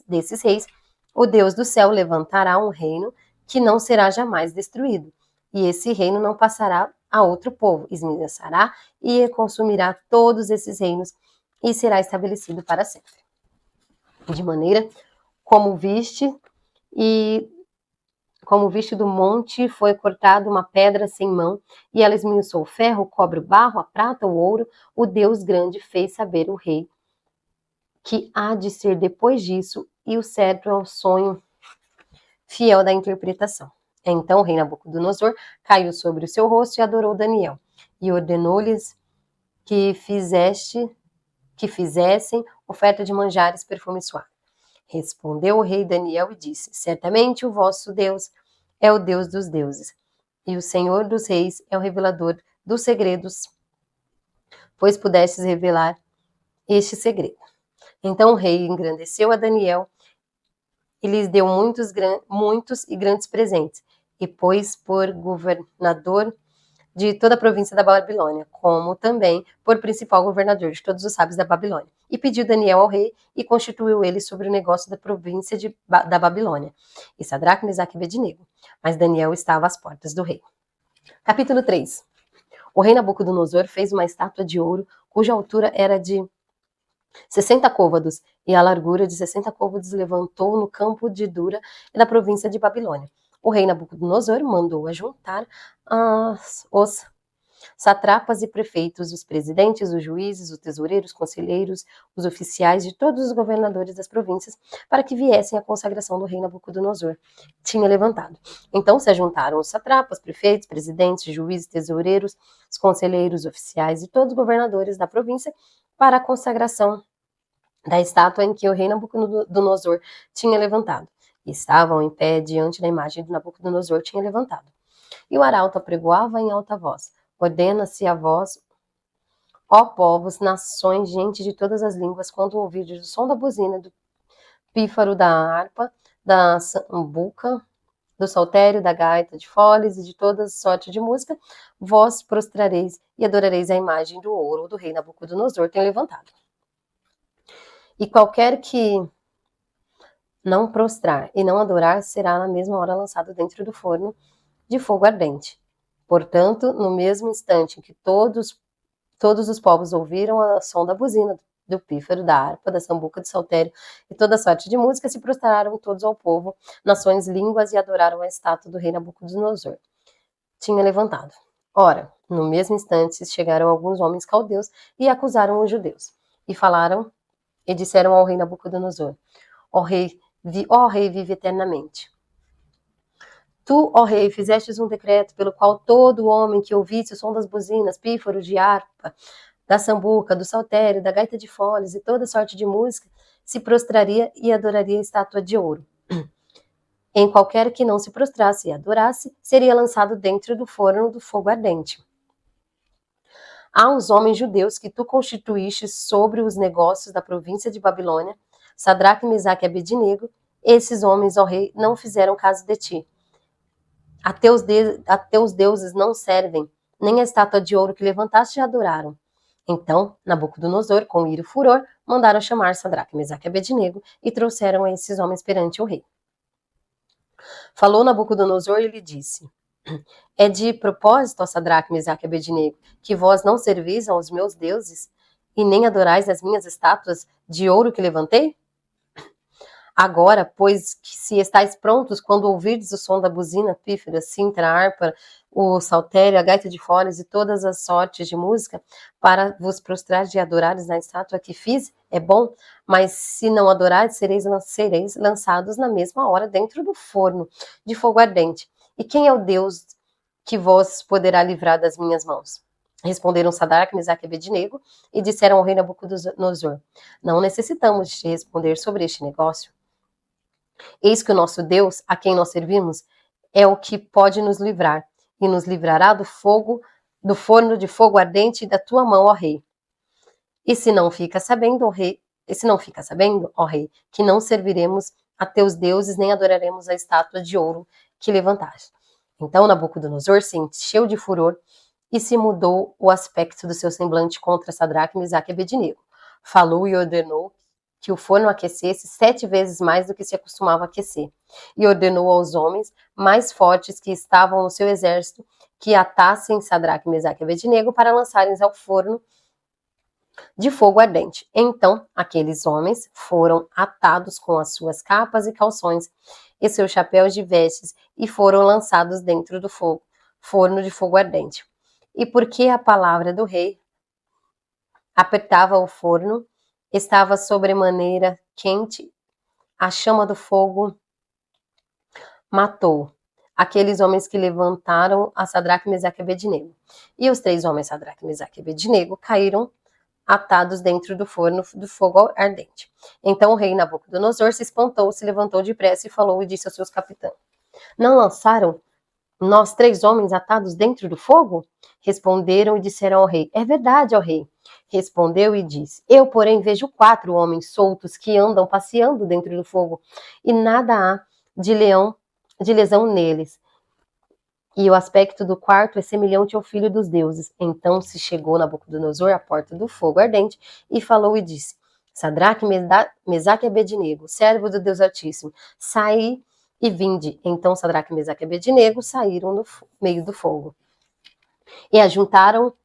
desses reis, o Deus do céu levantará um reino que não será jamais destruído, e esse reino não passará a outro povo, esmiuçará e consumirá todos esses reinos, e será estabelecido para sempre. De maneira como viste do monte foi cortada uma pedra sem mão, e ela esmiuçou o ferro, o cobre, o barro, a prata, o ouro, o Deus grande fez saber o rei que há de ser depois disso, e o certo é o sonho fiel da interpretação. Então o rei Nabucodonosor caiu sobre o seu rosto e adorou Daniel, e ordenou-lhes que fizessem oferta de manjares, perfume suave. Respondeu o rei Daniel e disse, certamente o vosso Deus é o Deus dos deuses, e o Senhor dos reis é o revelador dos segredos, pois pudestes revelar este segredo. Então o rei engrandeceu a Daniel e lhes deu muitos e grandes presentes, e pôs por governador de toda a província da Babilônia, como também por principal governador de todos os sábios da Babilônia. E pediu Daniel ao rei e constituiu ele sobre o negócio da província da Babilônia. E Sadraque, Mesaque e Abednego. Mas Daniel estava às portas do rei. Capítulo 3. O rei Nabucodonosor fez uma estátua de ouro, cuja altura era de 60 côvados, e a largura de 60 côvados levantou no campo de Dura e na província de Babilônia. O rei Nabucodonosor mandou ajuntar os satrapas e prefeitos, os presidentes, os juízes, os tesoureiros, os conselheiros, os oficiais de todos os governadores das províncias, para que viessem à consagração do rei Nabucodonosor tinha levantado. Então se ajuntaram os satrapas, prefeitos, presidentes, juízes, tesoureiros, os conselheiros, os oficiais e todos os governadores da província para a consagração da estátua em que o rei Nabucodonosor tinha levantado. E estavam em pé diante da imagem do Nabucodonosor tinha levantado. E o arauto apregoava em alta voz: ordena-se a vós, ó povos, nações, gente de todas as línguas, quando ouvirdes o som da buzina, do pífaro, da harpa, da sambuca, do saltério, da gaita de foles e de toda sorte de música, vós prostrareis e adorareis a imagem do ouro do rei Nabucodonosor tem levantado. E qualquer que não prostrar e não adorar será na mesma hora lançado dentro do forno de fogo ardente. Portanto, no mesmo instante em que todos os povos ouviram o som da buzina, do pífaro, da harpa, da sambuca, do saltério e toda sorte de música, se prostraram todos ao povo, nações, línguas, e adoraram a estátua do rei Nabucodonosor tinha levantado. Ora, no mesmo instante chegaram alguns homens caldeus e acusaram os judeus, e falaram e disseram ao rei Nabucodonosor: ó rei, vive eternamente. Tu, ó rei, fizestes um decreto pelo qual todo homem que ouvisse o som das buzinas, pífaros, de harpa, da sambuca, do saltério, da gaita de foles e toda sorte de música, se prostraria e adoraria a estátua de ouro. Em qualquer que não se prostrasse e adorasse, seria lançado dentro do forno do fogo ardente. Há uns homens judeus que tu constituíste sobre os negócios da província de Babilônia, Sadraque, Mesaque e Abednego. Esses homens, ó rei, não fizeram caso de ti. A teus deuses não servem, nem a estátua de ouro que levantaste adoraram. Então, Nabucodonosor, com ira e furor, mandaram chamar Sadraque, Mesaque e Abednego e trouxeram esses homens perante o rei. Falou Nabucodonosor e lhe disse: é de propósito, ó Sadraque, Mesaque e Abednego, que vós não servis aos meus deuses e nem adorais as minhas estátuas de ouro que levantei? Agora, pois que se estáis prontos, quando ouvirdes o som da buzina, pífera, cítara, harpa, o saltério, a gaita de foles e todas as sortes de música, para vos prostrar e adorares na estátua que fiz, é bom, mas se não adorares, sereis lançados na mesma hora dentro do forno de fogo ardente. E quem é o Deus que vos poderá livrar das minhas mãos? Responderam Sadraque, Mesaque e Abednego e disseram ao rei Nabucodonosor: não necessitamos de te responder sobre este negócio. Eis que o nosso Deus, a quem nós servimos, é o que pode nos livrar, e nos livrará do forno de fogo ardente da tua mão, ó rei. E se não fica sabendo, ó rei, que não serviremos a teus deuses, nem adoraremos a estátua de ouro que levantaste. Então Nabucodonosor se encheu de furor e se mudou o aspecto do seu semblante contra Sadraque, Mesaque e Abednego. Falou e ordenou que o forno aquecesse 7 vezes mais do que se acostumava a aquecer. E ordenou aos homens mais fortes que estavam no seu exército que atassem Sadraque, Mesaque e Abednego para lançarem ao forno de fogo ardente. Então, aqueles homens foram atados com as suas capas e calções e seus chapéus de vestes e foram lançados dentro do forno de fogo ardente. E porque a palavra do rei apertava o forno, estava sobremaneira quente, a chama do fogo matou aqueles homens que levantaram a Sadraque, Mesaque e Abednego. E os 3 homens, Sadraque, Mesaque e Abednego, caíram atados dentro do forno do fogo ardente. Então o rei Nabucodonosor se espantou, se levantou depressa e falou e disse aos seus capitães: não lançaram nós 3 homens atados dentro do fogo? Responderam e disseram ao rei: é verdade, ó rei. Respondeu e disse: eu, porém, vejo 4 homens soltos que andam passeando dentro do fogo, e nada há de lesão neles. e o aspecto do quarto é semelhante ao filho dos deuses. Então se chegou Nabucodonosor à porta do fogo ardente e falou e disse: Sadraque, Mesaque e Abednego, servo do Deus Altíssimo, saí e vinde. Então Sadraque, Mesaque e Abednego saíram no meio do fogo. E ajuntaram-se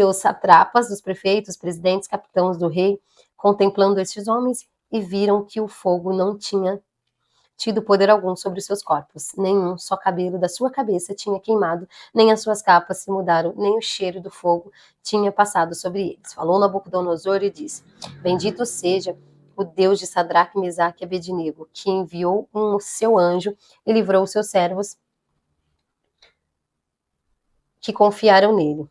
os satrapas, os prefeitos, presidentes, capitães do rei, contemplando estes homens, e viram que o fogo não tinha tido poder algum sobre os seus corpos. Nenhum só cabelo da sua cabeça tinha queimado, nem as suas capas se mudaram, nem o cheiro do fogo tinha passado sobre eles. Falou Nabucodonosor e disse: Bendito seja o Deus de Sadraque, Mesaque e Abednego, que enviou o seu anjo e livrou os seus servos que confiaram nele,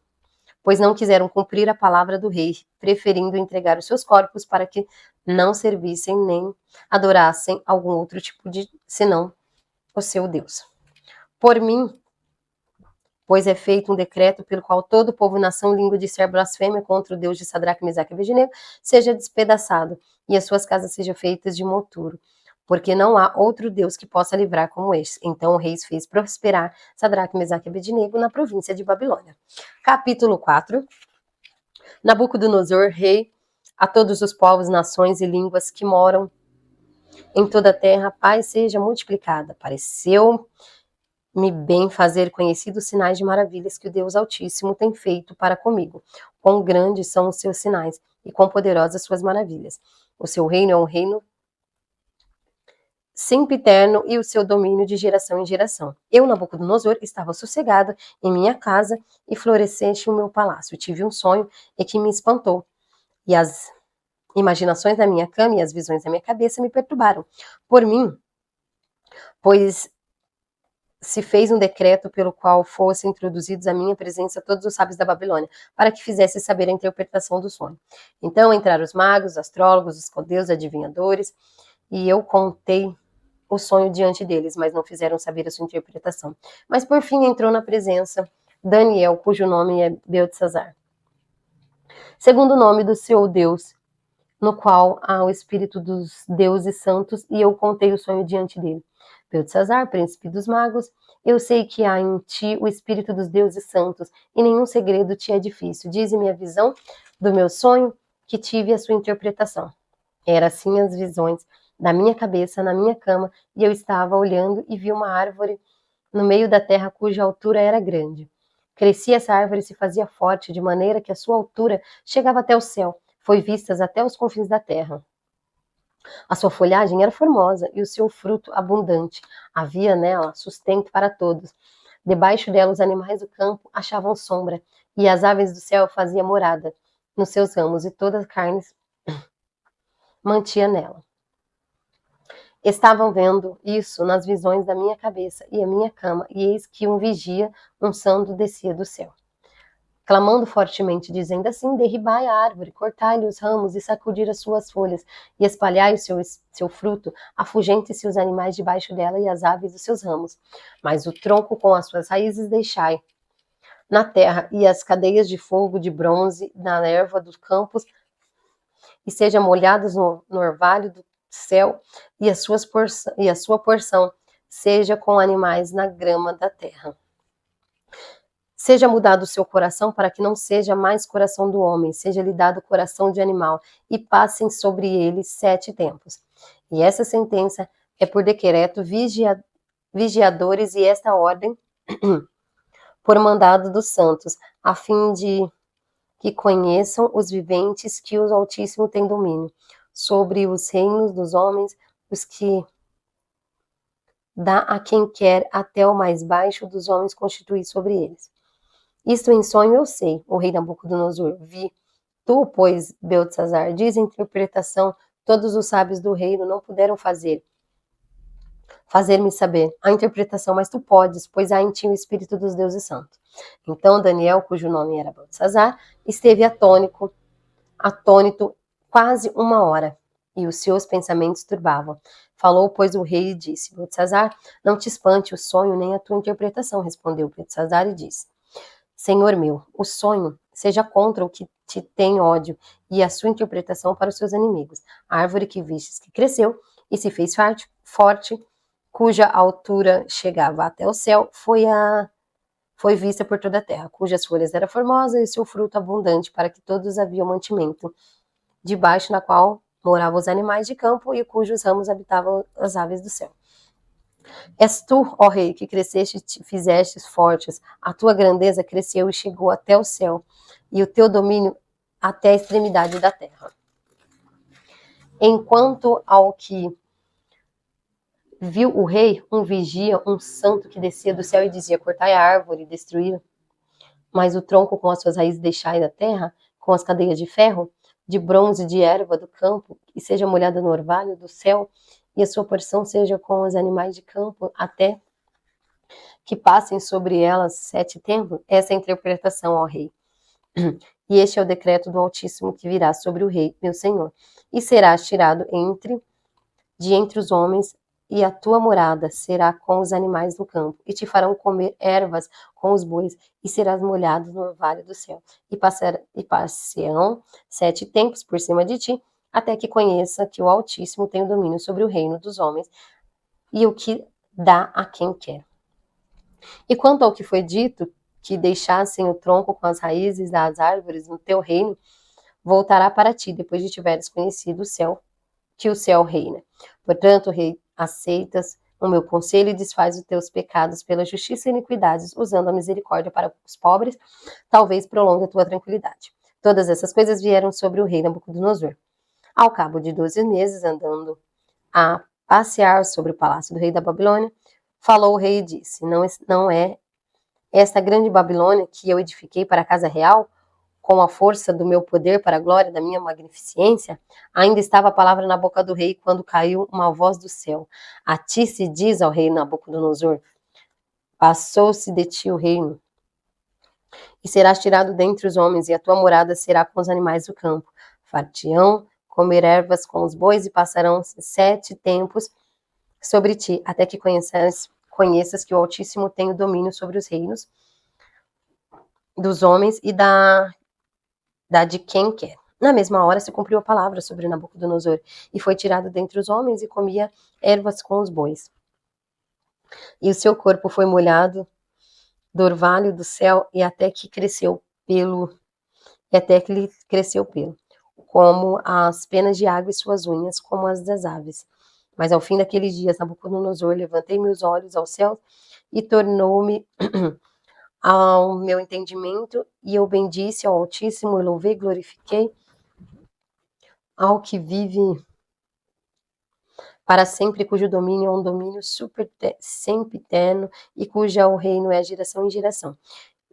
pois não quiseram cumprir a palavra do rei, preferindo entregar os seus corpos para que não servissem nem adorassem algum outro tipo de senão o seu Deus. Por mim, pois é feito um decreto pelo qual todo povo, nação, língua disser blasfêmia contra o Deus de Sadraque, Mesaque e Abednego, seja despedaçado, e as suas casas sejam feitas de monturo, porque não há outro Deus que possa livrar como este. Então o rei fez prosperar Sadraque, Mesaque e Abednego na província de Babilônia. Capítulo 4. Nabucodonosor, rei, a todos os povos, nações e línguas que moram em toda a terra, paz seja multiplicada. Pareceu-me bem fazer conhecidos os sinais de maravilhas que o Deus Altíssimo tem feito para comigo. Quão grandes são os seus sinais e quão poderosas suas maravilhas. O seu reino é um reino sempiterno e o seu domínio de geração em geração. Eu, Nabucodonosor, estava sossegado em minha casa e florescente o meu palácio. Tive um sonho e que me espantou, e as imaginações da minha cama e as visões da minha cabeça me perturbaram. Por mim, pois se fez um decreto pelo qual fossem introduzidos à minha presença todos os sábios da Babilônia, para que fizesse saber a interpretação do sonho. Então entraram os magos, os astrólogos, os caldeus, adivinhadores, e eu contei o sonho diante deles, mas não fizeram saber a sua interpretação. Mas por fim entrou na presença Daniel, cujo nome é Beltesazar, segundo o nome do seu Deus, no qual há o espírito dos deuses santos, e eu contei o sonho diante dele. Beltesazar, príncipe dos magos, eu sei que há em ti o espírito dos deuses santos, e nenhum segredo te é difícil. Dize-me a visão do meu sonho, que tive a sua interpretação. Era assim as visões da minha cabeça na minha cama, e eu estava olhando e vi uma árvore no meio da terra cuja altura era grande. Crescia essa árvore e se fazia forte, de maneira que a sua altura chegava até o céu, foi vistas até os confins da terra. A sua folhagem era formosa e o seu fruto abundante. Havia nela sustento para todos. Debaixo dela os animais do campo achavam sombra, e as aves do céu faziam morada nos seus ramos, e toda a carne mantinha nela. Estavam vendo isso nas visões da minha cabeça e a minha cama, e eis que um vigia, um santo, descia do céu, clamando fortemente, dizendo assim: derribai a árvore, cortai-lhe os ramos e sacudir as suas folhas, e espalhai o seu fruto, afugente-se os animais debaixo dela e as aves dos seus ramos. Mas o tronco com as suas raízes deixai na terra, e as cadeias de fogo de bronze na erva dos campos, e sejam molhados no orvalho do céu, e a sua porção seja com animais na grama da terra. Seja mudado o seu coração para que não seja mais coração do homem, seja-lhe dado coração de animal, e passem sobre ele 7 tempos. E essa sentença é por decreto vigiadores, e esta ordem por mandado dos santos, a fim de que conheçam os viventes que o Altíssimo tem domínio sobre os reinos dos homens, os que dá a quem quer, até o mais baixo dos homens constituir sobre eles. Isto em sonho eu sei, o rei Nabucodonosor, vi. Tu, pois, Beltesazar, diz a interpretação, todos os sábios do reino não puderam fazer-me saber a interpretação, mas tu podes, pois há em ti o espírito dos deuses santos. Então Daniel, cujo nome era Beltesazar, esteve atônito quase 1 hora, e os seus pensamentos turbavam. Falou, pois, o rei e disse: Beltesazar, não te espante o sonho nem a tua interpretação. Respondeu Beltesazar e disse: Senhor meu, o sonho seja contra o que te tem ódio, e a sua interpretação para os seus inimigos. A árvore que vistes que cresceu e se fez forte, cuja altura chegava até o céu, foi vista por toda a terra, cujas folhas eram formosas e seu fruto abundante, para que todos haviam mantimento, debaixo na qual moravam os animais de campo e cujos ramos habitavam as aves do céu. És tu, ó rei, que cresceste e te fizestes fortes, a tua grandeza cresceu e chegou até o céu, e o teu domínio até a extremidade da terra. Enquanto ao que viu o rei, um vigia, um santo que descia do céu e dizia: cortai a árvore e destruí-la, mas o tronco com as suas raízes deixai na terra, com as cadeias de ferro, de bronze e de erva do campo, e seja molhada no orvalho do céu, e a sua porção seja com os animais de campo, até que passem sobre elas 7 tempos. Essa é a interpretação, ó rei. E este é o decreto do Altíssimo que virá sobre o rei, meu senhor, e serás tirado de entre os homens, e a tua morada será com os animais do campo, e te farão comer ervas com os bois, e serás molhado no orvalho do céu, e passearão 7 tempos por cima de ti, até que conheça que o Altíssimo tem o domínio sobre o reino dos homens, e o que dá a quem quer. E quanto ao que foi dito, que deixassem o tronco com as raízes das árvores no teu reino, voltará para ti, depois de tiveres conhecido o céu, que o céu reina. Portanto, rei, aceitas o meu conselho e desfaz os teus pecados pela justiça e iniquidades, usando a misericórdia para os pobres, talvez prolongue a tua tranquilidade. Todas essas coisas vieram sobre o rei Nabucodonosor. Ao cabo de 12 meses, andando a passear sobre o palácio do rei da Babilônia, falou o rei e disse: não é esta grande Babilônia que eu edifiquei para a casa real, com a força do meu poder para a glória da minha magnificência? Ainda estava a palavra na boca do rei quando caiu uma voz do céu: a ti se diz ao rei Nabucodonosor: passou-se de ti o reino, e serás tirado dentre os homens, e a tua morada será com os animais do campo. Far-te-ão comer ervas com os bois, e passarão 7 tempos sobre ti, até que conheças que o Altíssimo tem o domínio sobre os reinos dos homens e da de quem quer. Na mesma hora se cumpriu a palavra sobre Nabucodonosor, e foi tirado dentre os homens e comia ervas com os bois. E o seu corpo foi molhado do orvalho do céu, e até que lhe cresceu pelo, como as penas de água, e suas unhas como as das aves. Mas ao fim daqueles dias, Nabucodonosor, levantei meus olhos ao céu, e tornou-me ao meu entendimento, e eu bendisse ao Altíssimo, e louvei e glorifiquei ao que vive para sempre, cujo domínio é um domínio sempiterno, e cuja o reino é geração em geração.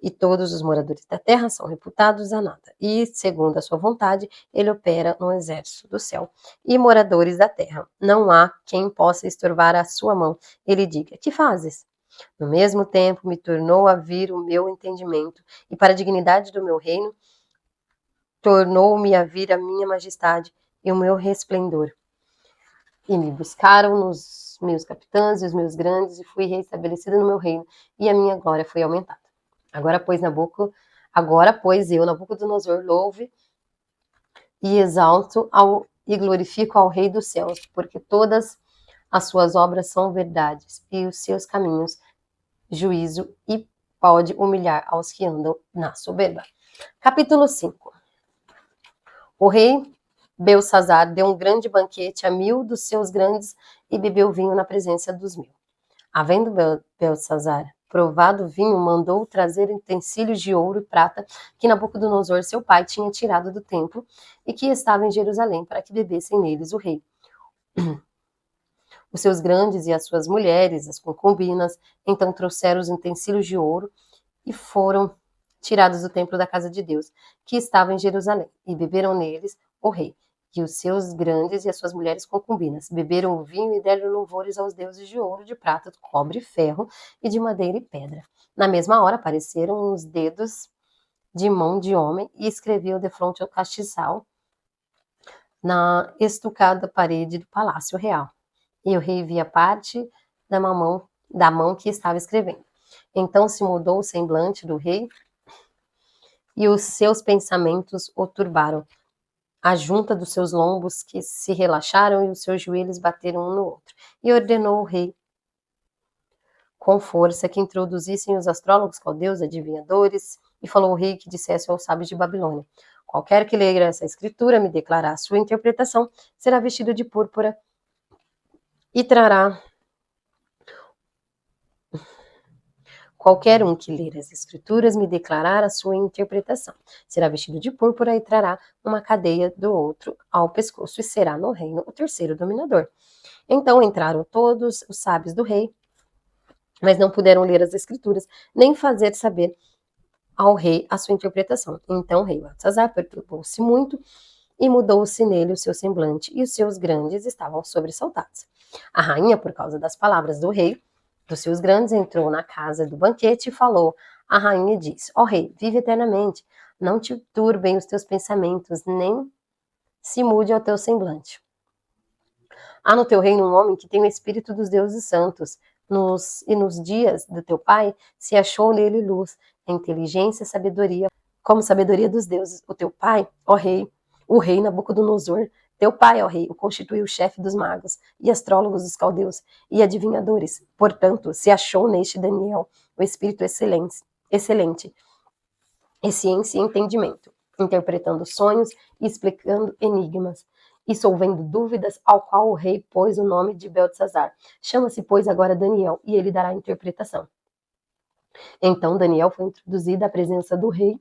E todos os moradores da terra são reputados a nada. E, segundo a sua vontade, ele opera no exército do céu. E moradores da terra, não há quem possa estorvar a sua mão. Ele diga: que fazes? No mesmo tempo, me tornou a vir o meu entendimento, e para a dignidade do meu reino, tornou-me a vir a minha majestade e o meu resplendor. E me buscaram os meus capitães e os meus grandes, e fui reestabelecida no meu reino, e a minha glória foi aumentada. Agora, pois eu, Nabucodonosor, louve e exalto e glorifico ao Rei dos céus, porque todas as suas obras são verdades, e os seus caminhos juízo, e pode humilhar aos que andam na soberba. Capítulo 5. O rei Belsazar deu um grande banquete a 1000 dos seus grandes, e bebeu vinho na presença dos 1000. Havendo Belsazar provado o vinho, mandou trazer utensílios de ouro e prata que Nabucodonosor, seu pai, tinha tirado do templo, e que estavam em Jerusalém, para que bebessem neles o rei, os seus grandes e as suas mulheres, as concubinas. Então trouxeram os utensílios de ouro e foram tirados do templo da casa de Deus, que estava em Jerusalém, e beberam neles o rei, e os seus grandes e as suas mulheres concubinas. Beberam o vinho e deram louvores aos deuses de ouro, de prata, de cobre, ferro e de madeira e pedra. Na mesma hora apareceram os dedos de mão de homem, e escreveu defronte ao castiçal na estucada parede do palácio real. E o rei via parte da mão que estava escrevendo. Então se mudou o semblante do rei, e os seus pensamentos o turbaram. A junta dos seus lombos que se relaxaram, e os seus joelhos bateram um no outro. E ordenou o rei com força que introduzissem os astrólogos caldeus, adivinhadores, e falou o rei que dissesse aos sábios de Babilônia: qualquer que ler essa escritura me declarar a sua interpretação será vestido de púrpura e trará. Qualquer um que ler as escrituras me declarar a sua interpretação será vestido de púrpura e trará uma cadeia do outro ao pescoço e será no reino o terceiro dominador. Então entraram todos os sábios do rei, mas não puderam ler as escrituras, nem fazer saber ao rei a sua interpretação. Então o rei Belsazar perturbou-se muito e mudou-se nele o seu semblante, e os seus grandes estavam sobressaltados. A rainha, por causa das palavras do rei, dos seus grandes, entrou na casa do banquete e falou à rainha e disse: ó rei, vive eternamente, não te turbem os teus pensamentos, nem se mude ao teu semblante. Há no teu reino um homem que tem o espírito dos deuses santos, nos dias do teu pai se achou nele luz, inteligência, sabedoria, como sabedoria dos deuses. O teu pai, ó rei, o rei Nabucodonosor, teu pai, ó rei, o constituiu chefe dos magos e astrólogos dos caldeus e adivinhadores. Portanto, se achou neste Daniel o espírito excelente, e ciência e entendimento, interpretando sonhos e explicando enigmas, e solvendo dúvidas, ao qual o rei pôs o nome de Beltesazar. Chama-se, pois, agora Daniel, e ele dará a interpretação. Então Daniel foi introduzido à presença do rei,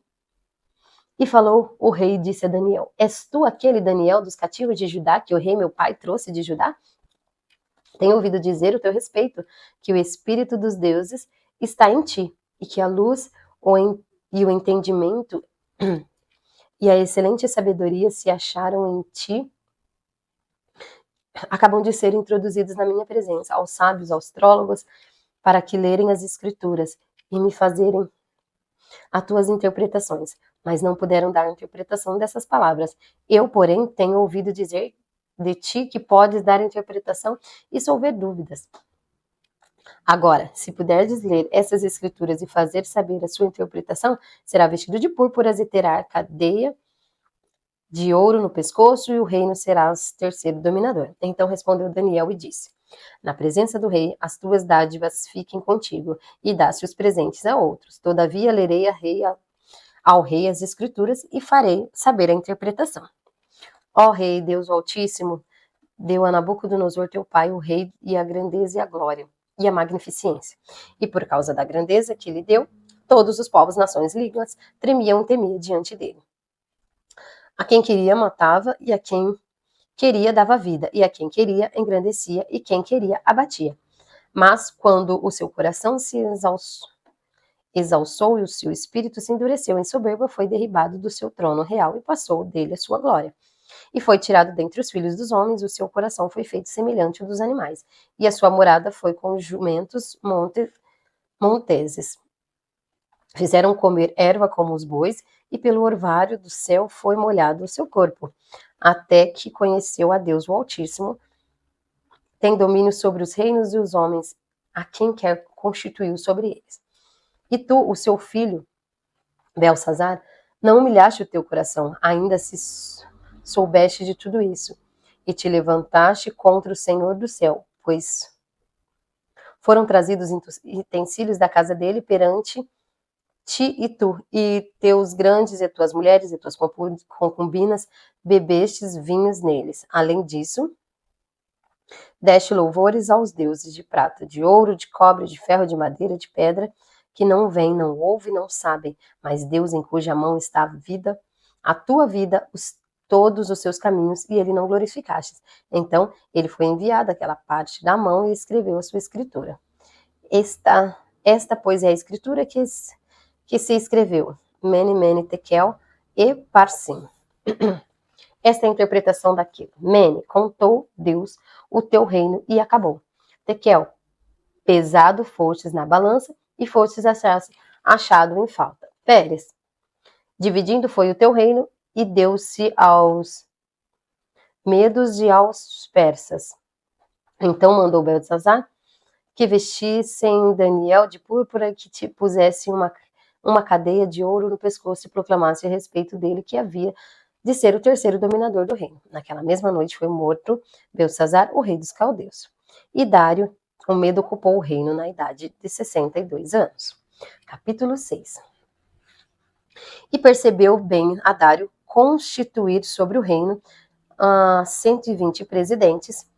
e falou o rei, disse a Daniel: és tu aquele Daniel dos cativos de Judá, que o rei meu pai trouxe de Judá? Tenho ouvido dizer o teu respeito, que o espírito dos deuses está em ti, e que a luz e o entendimento e a excelente sabedoria se acharam em ti, acabam de ser introduzidos na minha presença, aos sábios, aos astrólogos, para que lerem as escrituras e me fazerem as tuas interpretações, mas não puderam dar a interpretação dessas palavras. Eu, porém, tenho ouvido dizer de ti que podes dar interpretação e solver dúvidas. Agora, se puderes ler essas escrituras e fazer saber a sua interpretação, será vestido de púrpuras e terá cadeia de ouro no pescoço, e o reino será o terceiro dominador. Então respondeu Daniel e disse: na presença do rei, as tuas dádivas fiquem contigo, e dá-se os presentes a outros. Todavia lerei ao rei as escrituras e farei saber a interpretação. Ó rei, Deus o Altíssimo, deu a Nabucodonosor teu pai o rei e a grandeza e a glória e a magnificência. E por causa da grandeza que lhe deu, todos os povos, nações, línguas tremiam e temiam diante dele. A quem queria matava, e a quem queria dava vida, e a quem queria engrandecia, e quem queria abatia. Mas quando o seu coração se exalçou e o seu espírito se endureceu em soberba, foi derribado do seu trono real e passou dele a sua glória. E foi tirado dentre os filhos dos homens, o seu coração foi feito semelhante ao dos animais, e a sua morada foi com jumentos monteses. Fizeram comer erva como os bois, e pelo orvalho do céu foi molhado o seu corpo, até que conheceu a Deus o Altíssimo, tem domínio sobre os reinos e os homens, a quem quer constituiu sobre eles. E tu, o seu filho, Belsazar, não humilhaste o teu coração, ainda se soubeste de tudo isso, e te levantaste contra o Senhor do céu, pois foram trazidos utensílios da casa dele perante ti, e tu, e teus grandes, e tuas mulheres, e tuas concubinas, bebestes vinhos neles. Além disso, deste louvores aos deuses de prata, de ouro, de cobre, de ferro, de madeira, de pedra, que não veem, não ouvem, não sabem, mas Deus em cuja mão está a vida, a tua vida, todos os seus caminhos, e ele não glorificaste. Então, ele foi enviado àquela parte da mão e escreveu a sua escritura. Esta, pois, é a escritura que se escreveu, Mene, Mene, Tekel e Parsim. Esta é a interpretação daquilo. Mene, contou Deus o teu reino e acabou. Tekel, pesado fostes na balança e fostes achado em falta. Pérez, dividindo foi o teu reino e deu-se aos medos e aos persas. Então mandou Beltesazar que vestissem Daniel de púrpura e que te pusesse uma cadeia de ouro no pescoço e proclamasse a respeito dele que havia de ser o terceiro dominador do reino. Naquela mesma noite foi morto Belsazar, o rei dos caldeus. E Dário o medo ocupou o reino na idade de 62 anos. Capítulo 6. E percebeu bem a Dário constituir sobre o reino 120 presidentes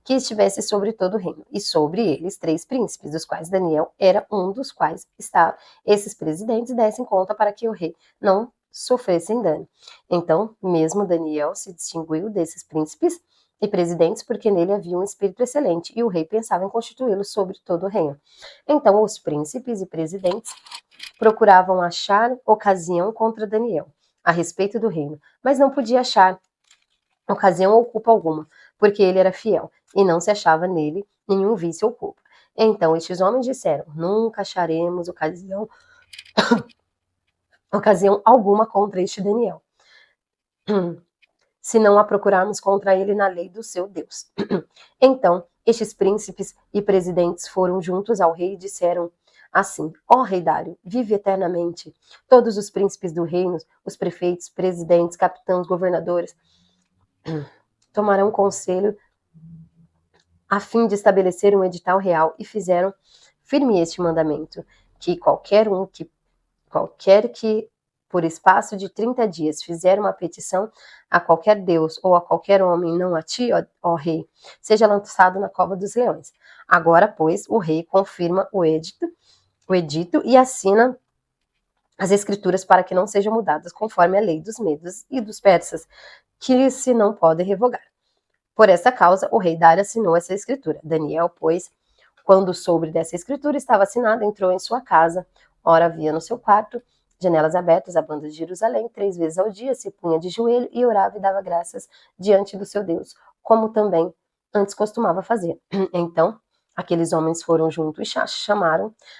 que estivesse sobre todo o reino, e sobre eles 3 príncipes, dos quais Daniel era um dos quais estava. Esses presidentes dessem conta para que o rei não sofresse dano. Então, mesmo Daniel se distinguiu desses príncipes e presidentes, porque nele havia um espírito excelente, e o rei pensava em constituí-lo sobre todo o reino. Então, os príncipes e presidentes procuravam achar ocasião contra Daniel, a respeito do reino, mas não podia achar ocasião ou culpa alguma, porque ele era fiel, e não se achava nele nenhum vício ou culpa. Então estes homens disseram: nunca acharemos ocasião alguma contra este Daniel, se não a procurarmos contra ele na lei do seu Deus. Então estes príncipes e presidentes foram juntos ao rei e disseram assim: ó rei Dário, vive eternamente. Todos os príncipes do reino, os prefeitos, presidentes, capitães, governadores, tomarão conselho a fim de estabelecer um edital real, e fizeram firme este mandamento, que qualquer que por espaço de 30 dias fizer uma petição a qualquer deus ou a qualquer homem, não a ti, ó rei, seja lançado na cova dos leões. Agora, pois, o rei confirma o edito e assina as escrituras para que não sejam mudadas conforme a lei dos medos e dos persas, que se não pode revogar. Por essa causa, o rei Dário assinou essa escritura. Daniel, pois, quando soube dessa escritura, estava assinada, entrou em sua casa, ora via no seu quarto, janelas abertas, a banda de Jerusalém, 3 vezes ao dia, se punha de joelho e orava e dava graças diante do seu Deus, como também antes costumava fazer. Então, aqueles homens foram juntos e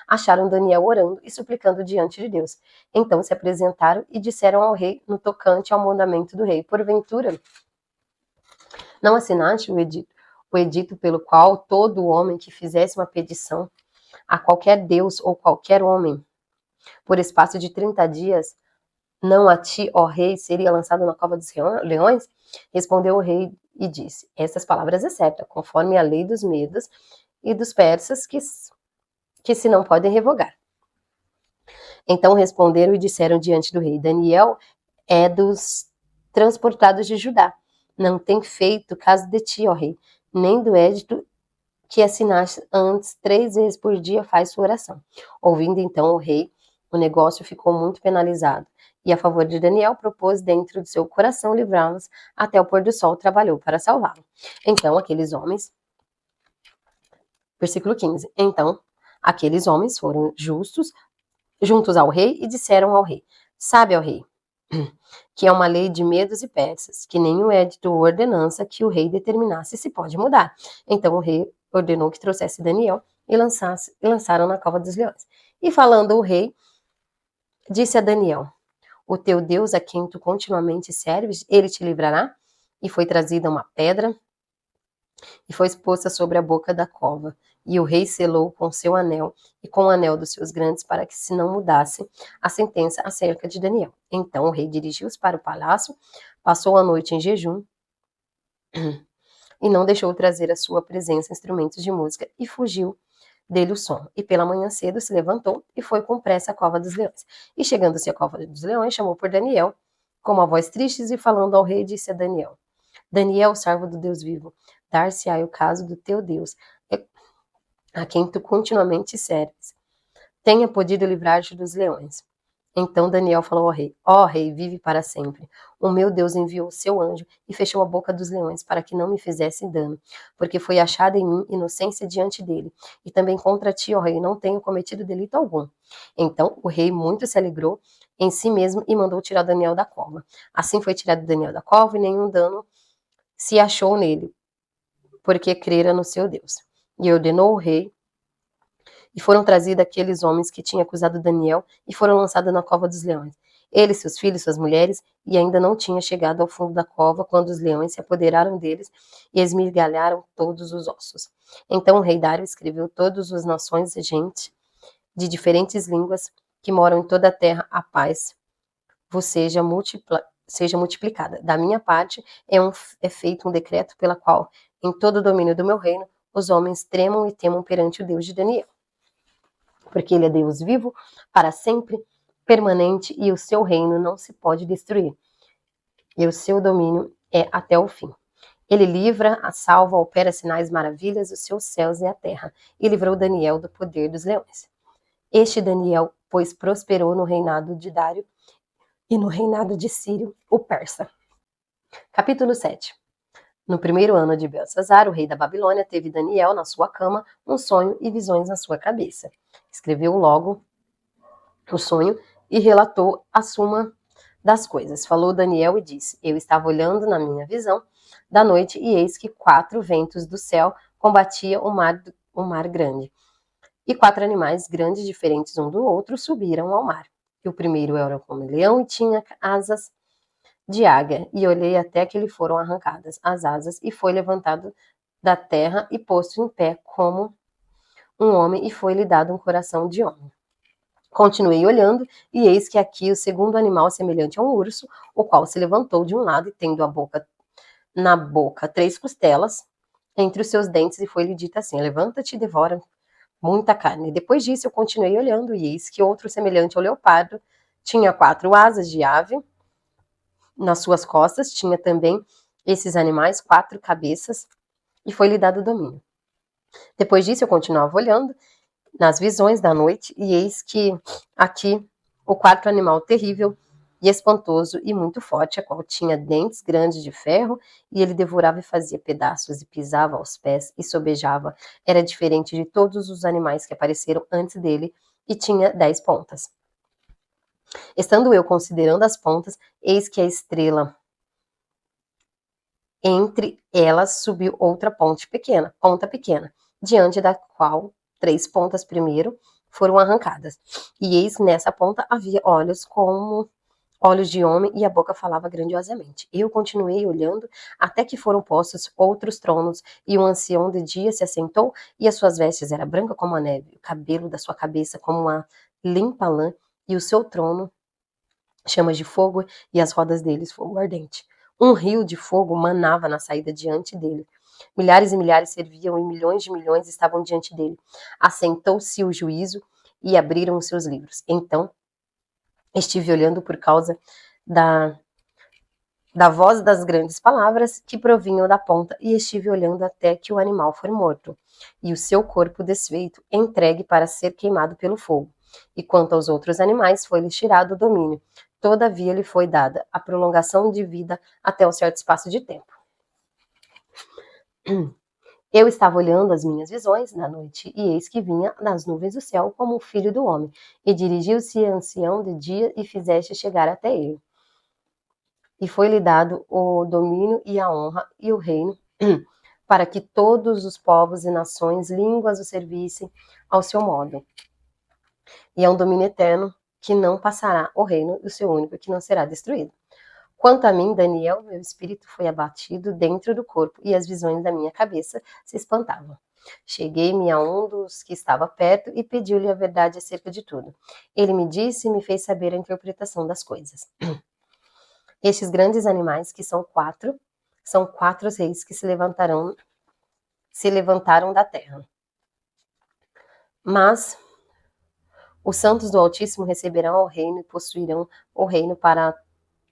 acharam Daniel orando e suplicando diante de Deus. Então se apresentaram e disseram ao rei no tocante ao mandamento do rei: porventura, não assinaste o edito pelo qual todo homem que fizesse uma petição a qualquer deus ou qualquer homem, por espaço de 30 dias, não a ti, ó rei, seria lançado na cova dos leões? Respondeu o rei e disse: essas palavras é certa, conforme a lei dos medos e dos persas, que se não podem revogar. Então responderam e disseram diante do rei: Daniel é dos transportados de Judá. Não tem feito caso de ti, ó rei, nem do edito que assinaste antes, 3 vezes por dia faz sua oração. Ouvindo então o rei, o negócio ficou muito penalizado, e a favor de Daniel propôs dentro de seu coração livrá-los até o pôr do sol, trabalhou para salvá-lo. Então aqueles homens, versículo 15, então aqueles homens foram juntos ao rei e disseram ao rei: sabe, ó rei, que é uma lei de medos e persas, que nem o edito ou ordenança que o rei determinasse se pode mudar. Então o rei ordenou que trouxesse Daniel e lançaram na cova dos leões. E falando o rei, disse a Daniel: o teu Deus, a quem tu continuamente serves, ele te livrará? E foi trazida uma pedra e foi exposta sobre a boca da cova. E o rei selou com seu anel e com o anel dos seus grandes, para que se não mudasse a sentença acerca de Daniel. Então o rei dirigiu-se para o palácio, passou a noite em jejum e não deixou trazer à sua presença instrumentos de música, e fugiu dele o som. E pela manhã cedo se levantou e foi com pressa à cova dos leões. E chegando-se à cova dos leões, chamou por Daniel, com uma voz triste, e falando ao rei, disse a Daniel: Daniel, servo do Deus vivo, dar-se-á o caso do teu Deus, a quem tu continuamente serves, tenha podido livrar-te dos leões. Então Daniel falou ao rei: ó rei, vive para sempre. O meu Deus enviou o seu anjo e fechou a boca dos leões para que não me fizessem dano, porque foi achada em mim inocência diante dele. E também contra ti, ó rei, não tenho cometido delito algum. Então o rei muito se alegrou em si mesmo e mandou tirar Daniel da cova. Assim foi tirado Daniel da cova, e nenhum dano se achou nele, porque crera no seu Deus. E ordenou o rei, e foram trazidos aqueles homens que tinham acusado Daniel, e foram lançados na cova dos leões. Ele, seus filhos, suas mulheres, e ainda não tinha chegado ao fundo da cova, quando os leões se apoderaram deles e esmigalharam todos os ossos. Então o rei Dário escreveu todas as nações e gente de diferentes línguas que moram em toda a terra: a paz vos seja multiplicada. Da minha parte, é feito um decreto pela qual, em todo o domínio do meu reino, os homens tremam e temam perante o Deus de Daniel. Porque ele é Deus vivo, para sempre, permanente, e o seu reino não se pode destruir. E o seu domínio é até o fim. Ele livra, a salva, opera sinais maravilhas, os seus céus e a terra. E livrou Daniel do poder dos leões. Este Daniel, pois, prosperou no reinado de Dário e no reinado de Círio, o persa. Capítulo 7. No primeiro ano de Belsazar, o rei da Babilônia, teve Daniel na sua cama um sonho e visões na sua cabeça. Escreveu logo o sonho e relatou a suma das coisas. Falou Daniel e disse: Eu estava olhando na minha visão da noite e eis que 4 ventos do céu combatiam o mar grande. E 4 animais grandes, diferentes um do outro, subiram ao mar. E o primeiro era como leão e tinha asas de águia, e olhei até que lhe foram arrancadas as asas, e foi levantado da terra e posto em pé como um homem, e foi-lhe dado um coração de homem. Continuei olhando, e eis que aqui o segundo animal semelhante a um urso, o qual se levantou de um lado, e tendo na boca 3 costelas entre os seus dentes, e foi-lhe dito assim: levanta-te e devora muita carne. Depois disso eu continuei olhando, e eis que outro semelhante ao leopardo tinha 4 asas de ave nas suas costas, tinha também esses animais 4 cabeças, e foi-lhe dado domínio. Depois disso eu continuava olhando nas visões da noite, e eis que aqui o 4º animal terrível e espantoso e muito forte, a qual tinha dentes grandes de ferro, e ele devorava e fazia pedaços, e pisava aos pés, e sobejava. Era diferente de todos os animais que apareceram antes dele, e tinha 10 pontas. Estando eu considerando as pontas, eis que a estrela entre elas subiu outra ponta pequena, diante da qual 3 pontas primeiro foram arrancadas. E eis que nessa ponta havia olhos como olhos de homem, e a boca falava grandiosamente. Eu continuei olhando, até que foram postos outros tronos, e um ancião de dia se assentou, e as suas vestes eram brancas como a neve, o cabelo da sua cabeça como uma limpa lã, e o seu trono chamas de fogo, e as rodas deles fogo ardente. Um rio de fogo manava na saída diante dele. Milhares e milhares serviam, e milhões de milhões estavam diante dele. Assentou-se o juízo, e abriram os seus livros. Então estive olhando por causa da voz das grandes palavras que provinham da ponta, e estive olhando até que o animal foi morto, e o seu corpo desfeito, entregue para ser queimado pelo fogo. E quanto aos outros animais, foi-lhes tirado o domínio. Todavia lhe foi dada a prolongação de vida até um certo espaço de tempo. Eu estava olhando as minhas visões na noite, e eis que vinha nas nuvens do céu como o filho do homem, e dirigiu-se a ancião de dia, e fizeste chegar até ele. E foi-lhe dado o domínio e a honra e o reino, para que todos os povos e nações, línguas o servissem ao seu modo. E é um domínio eterno, que não passará o reino, e o seu único, que não será destruído. Quanto a mim, Daniel, meu espírito foi abatido dentro do corpo, e as visões da minha cabeça se espantavam. Cheguei-me a um dos que estava perto, e pedi-lhe a verdade acerca de tudo. Ele me disse e me fez saber a interpretação das coisas. Estes grandes animais, que são 4 reis que se levantaram da terra. Mas os santos do Altíssimo receberão o reino e possuirão o reino para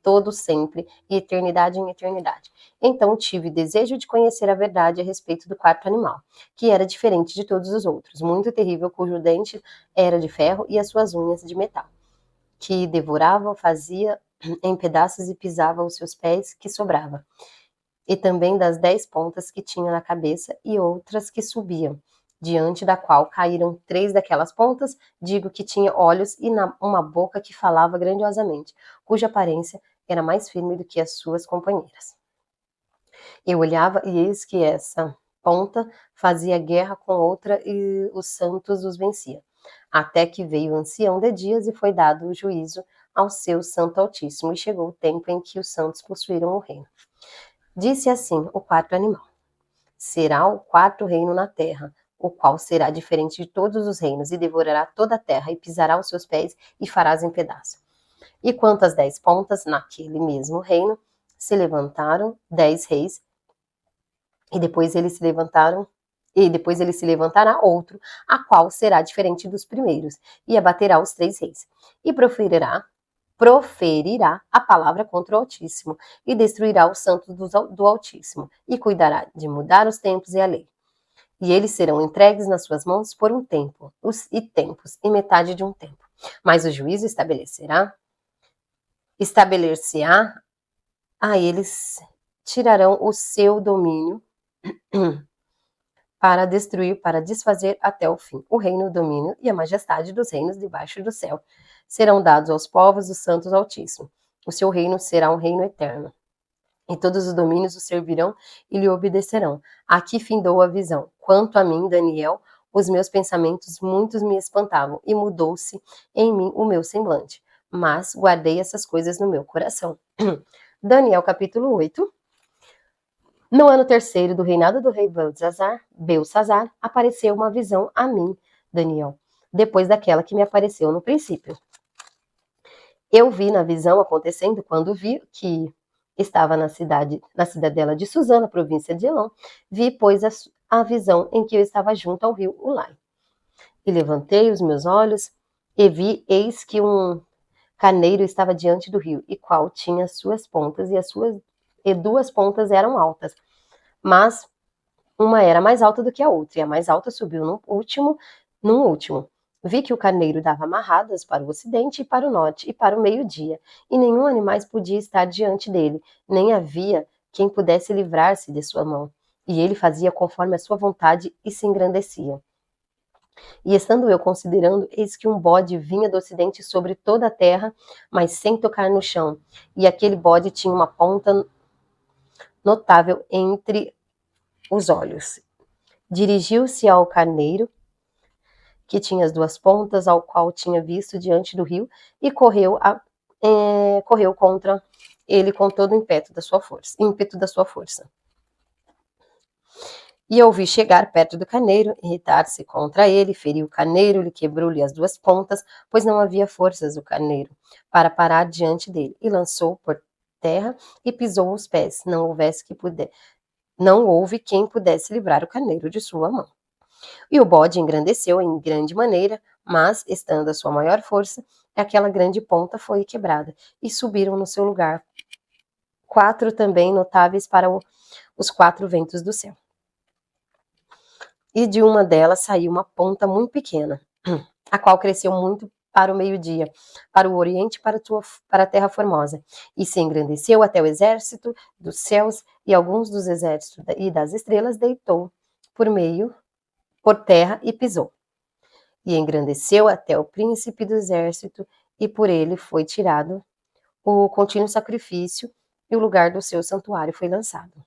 todo sempre, e eternidade em eternidade. Então tive desejo de conhecer a verdade a respeito do 4º animal, que era diferente de todos os outros, muito terrível, cujo dente era de ferro e as suas unhas de metal, que devorava, fazia em pedaços e pisava os seus pés, que sobrava. E também das 10 pontas que tinha na cabeça, e outras que subiam, diante da qual caíram 3 daquelas pontas, digo que tinha olhos e uma boca que falava grandiosamente, cuja aparência era mais firme do que as suas companheiras. Eu olhava, e eis que essa ponta fazia guerra com outra, e os santos os vencia. Até que veio o ancião de dias, e foi dado o juízo ao seu santo altíssimo, e chegou o tempo em que os santos possuíram o reino. Disse assim o 4º animal: será o 4º reino na terra, o qual será diferente de todos os reinos, e devorará toda a terra, e pisará os seus pés, e farás em pedaços. E quanto às 10 pontas, naquele mesmo reino, se levantaram 10 reis, e depois eles se levantaram E depois ele se levantará outro, a qual será diferente dos primeiros, e abaterá os 3 reis, e proferirá a palavra contra o Altíssimo, e destruirá os santos do Altíssimo, e cuidará de mudar os tempos e a lei. E eles serão entregues nas suas mãos por um tempo, e metade de um tempo. Mas o juízo estabelecer-se-á a eles, tirarão o seu domínio para destruir, para desfazer até o fim. O reino, o domínio e a majestade dos reinos debaixo do céu serão dados aos povos dos santos Altíssimo. O seu reino será um reino eterno. E todos os domínios o servirão e lhe obedecerão. Aqui findou a visão. Quanto a mim, Daniel, os meus pensamentos muitos me espantavam, e mudou-se em mim o meu semblante. Mas guardei essas coisas no meu coração. Daniel capítulo 8. No ano terceiro do reinado do rei Belsazar, apareceu uma visão a mim, Daniel, depois daquela que me apareceu no princípio. Eu vi na visão acontecendo quando vi que estava na cidadela de Susana, província de Elão. Vi, pois, a visão em que eu estava junto ao rio Ulai. E levantei os meus olhos e vi, eis que um carneiro estava diante do rio, e qual tinha suas pontas, e 2 pontas eram altas, mas uma era mais alta do que a outra, e a mais alta subiu num último. Vi que o carneiro dava amarradas para o ocidente e para o norte e para o meio-dia, e nenhum animal podia estar diante dele, nem havia quem pudesse livrar-se de sua mão. E ele fazia conforme a sua vontade e se engrandecia. E estando eu considerando, eis que um bode vinha do ocidente sobre toda a terra, mas sem tocar no chão. E aquele bode tinha uma ponta notável entre os olhos. Dirigiu-se ao carneiro, que tinha as 2 pontas, ao qual tinha visto diante do rio, e correu contra ele com todo o ímpeto da sua força. E eu vi chegar perto do carneiro, irritar-se contra ele, feriu o carneiro, lhe quebrou-lhe as 2 pontas, pois não havia forças do carneiro para parar diante dele, e lançou por terra e pisou os pés, não houve quem pudesse livrar o carneiro de sua mão. E o bode engrandeceu em grande maneira, mas, estando a sua maior força, aquela grande ponta foi quebrada, e subiram no seu lugar 4 também notáveis para os 4 ventos do céu. E de uma delas saiu uma ponta muito pequena, a qual cresceu muito para o meio-dia, para o oriente, para a terra formosa, e se engrandeceu até o exército dos céus, e alguns dos exércitos e das estrelas deitou por terra e pisou. E engrandeceu até o príncipe do exército, e por ele foi tirado o contínuo sacrifício, e o lugar do seu santuário foi lançado.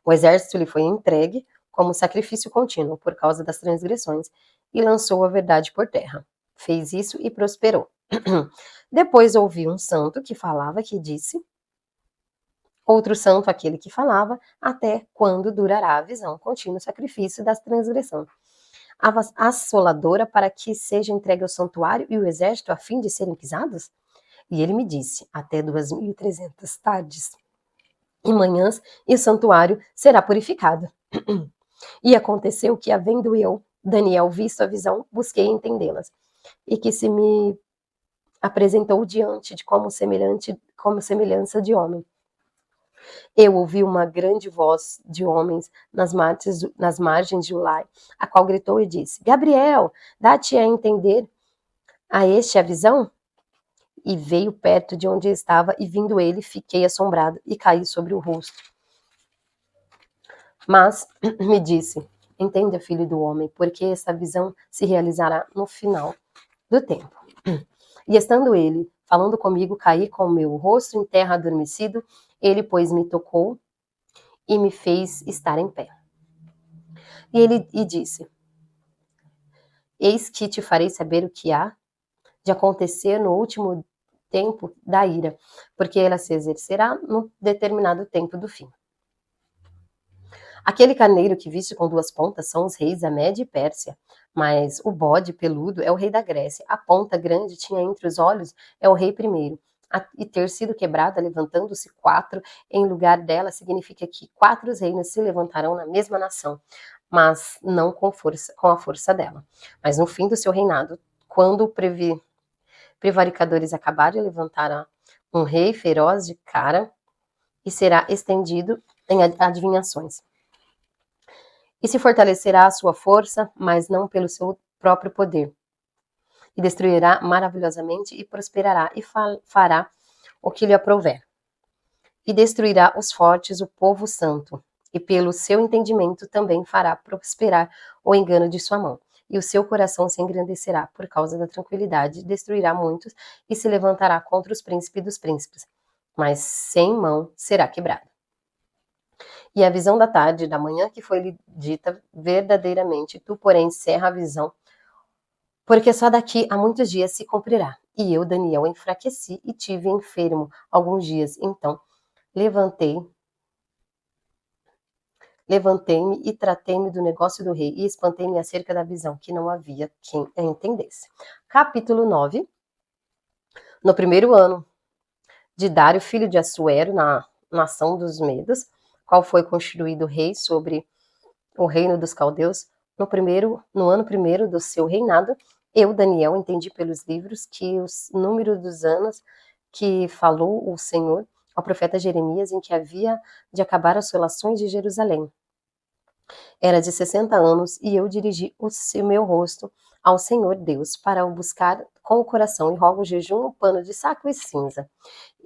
O exército lhe foi entregue como sacrifício contínuo por causa das transgressões, e lançou a verdade por terra. Fez isso e prosperou. Depois ouvi um santo que falava, que disse: outro santo, aquele que falava, até quando durará a visão, contínuo sacrifício das transgressões, assoladora, para que seja entregue ao santuário e o exército a fim de serem pisados? E ele me disse: até 2.300 tardes e manhãs, e o santuário será purificado. E aconteceu que, havendo eu, Daniel, visto a visão, busquei entendê-las, e que se me apresentou diante de como semelhança de homem. Eu ouvi uma grande voz de homens nas margens de Ulai, a qual gritou e disse: Gabriel, dá-te a entender a este a visão? E veio perto de onde estava, e vindo ele, fiquei assombrado e caí sobre o rosto. Mas me disse: entenda, filho do homem, porque esta visão se realizará no final do tempo. E estando ele falando comigo, caí com o meu rosto em terra adormecido. Ele, pois, me tocou e me fez estar em pé. E disse: eis que te farei saber o que há de acontecer no último tempo da ira, porque ela se exercerá no determinado tempo do fim. Aquele carneiro que viste com 2 pontas são os reis da Média e Pérsia, mas o bode peludo é o rei da Grécia. A ponta grande tinha entre os olhos é o rei primeiro. E ter sido quebrada, levantando-se 4 em lugar dela, significa que 4 reinos se levantarão na mesma nação. mas não com a força dela. Mas no fim do seu reinado, quando prevaricadores acabarem, levantará um rei feroz de cara e será estendido em adivinhações. E se fortalecerá a sua força, mas não pelo seu próprio poder. E destruirá maravilhosamente e prosperará e fará o que lhe aprouver. E destruirá os fortes, o povo santo, e pelo seu entendimento também fará prosperar o engano de sua mão. E o seu coração se engrandecerá por causa da tranquilidade, destruirá muitos e se levantará contra os príncipes dos príncipes, mas sem mão será quebrado. E a visão da tarde e da manhã que foi lhe dita verdadeiramente, tu, porém, encerra a visão, porque só daqui a muitos dias se cumprirá. E eu, Daniel, enfraqueci e tive enfermo alguns dias. Então, levantei-me e tratei-me do negócio do rei e espantei-me acerca da visão, que não havia quem a entendesse. Capítulo 9. No primeiro ano de Dário, filho de Assuero, na nação dos Medos, qual foi constituído rei sobre o reino dos caldeus, no ano primeiro do seu reinado, eu, Daniel, entendi pelos livros que os números dos anos que falou o Senhor ao profeta Jeremias em que havia de acabar as assolações de Jerusalém. Era de 60 anos e eu dirigi o meu rosto ao Senhor Deus para o buscar com o coração e rogo jejum, um pano de saco e cinza.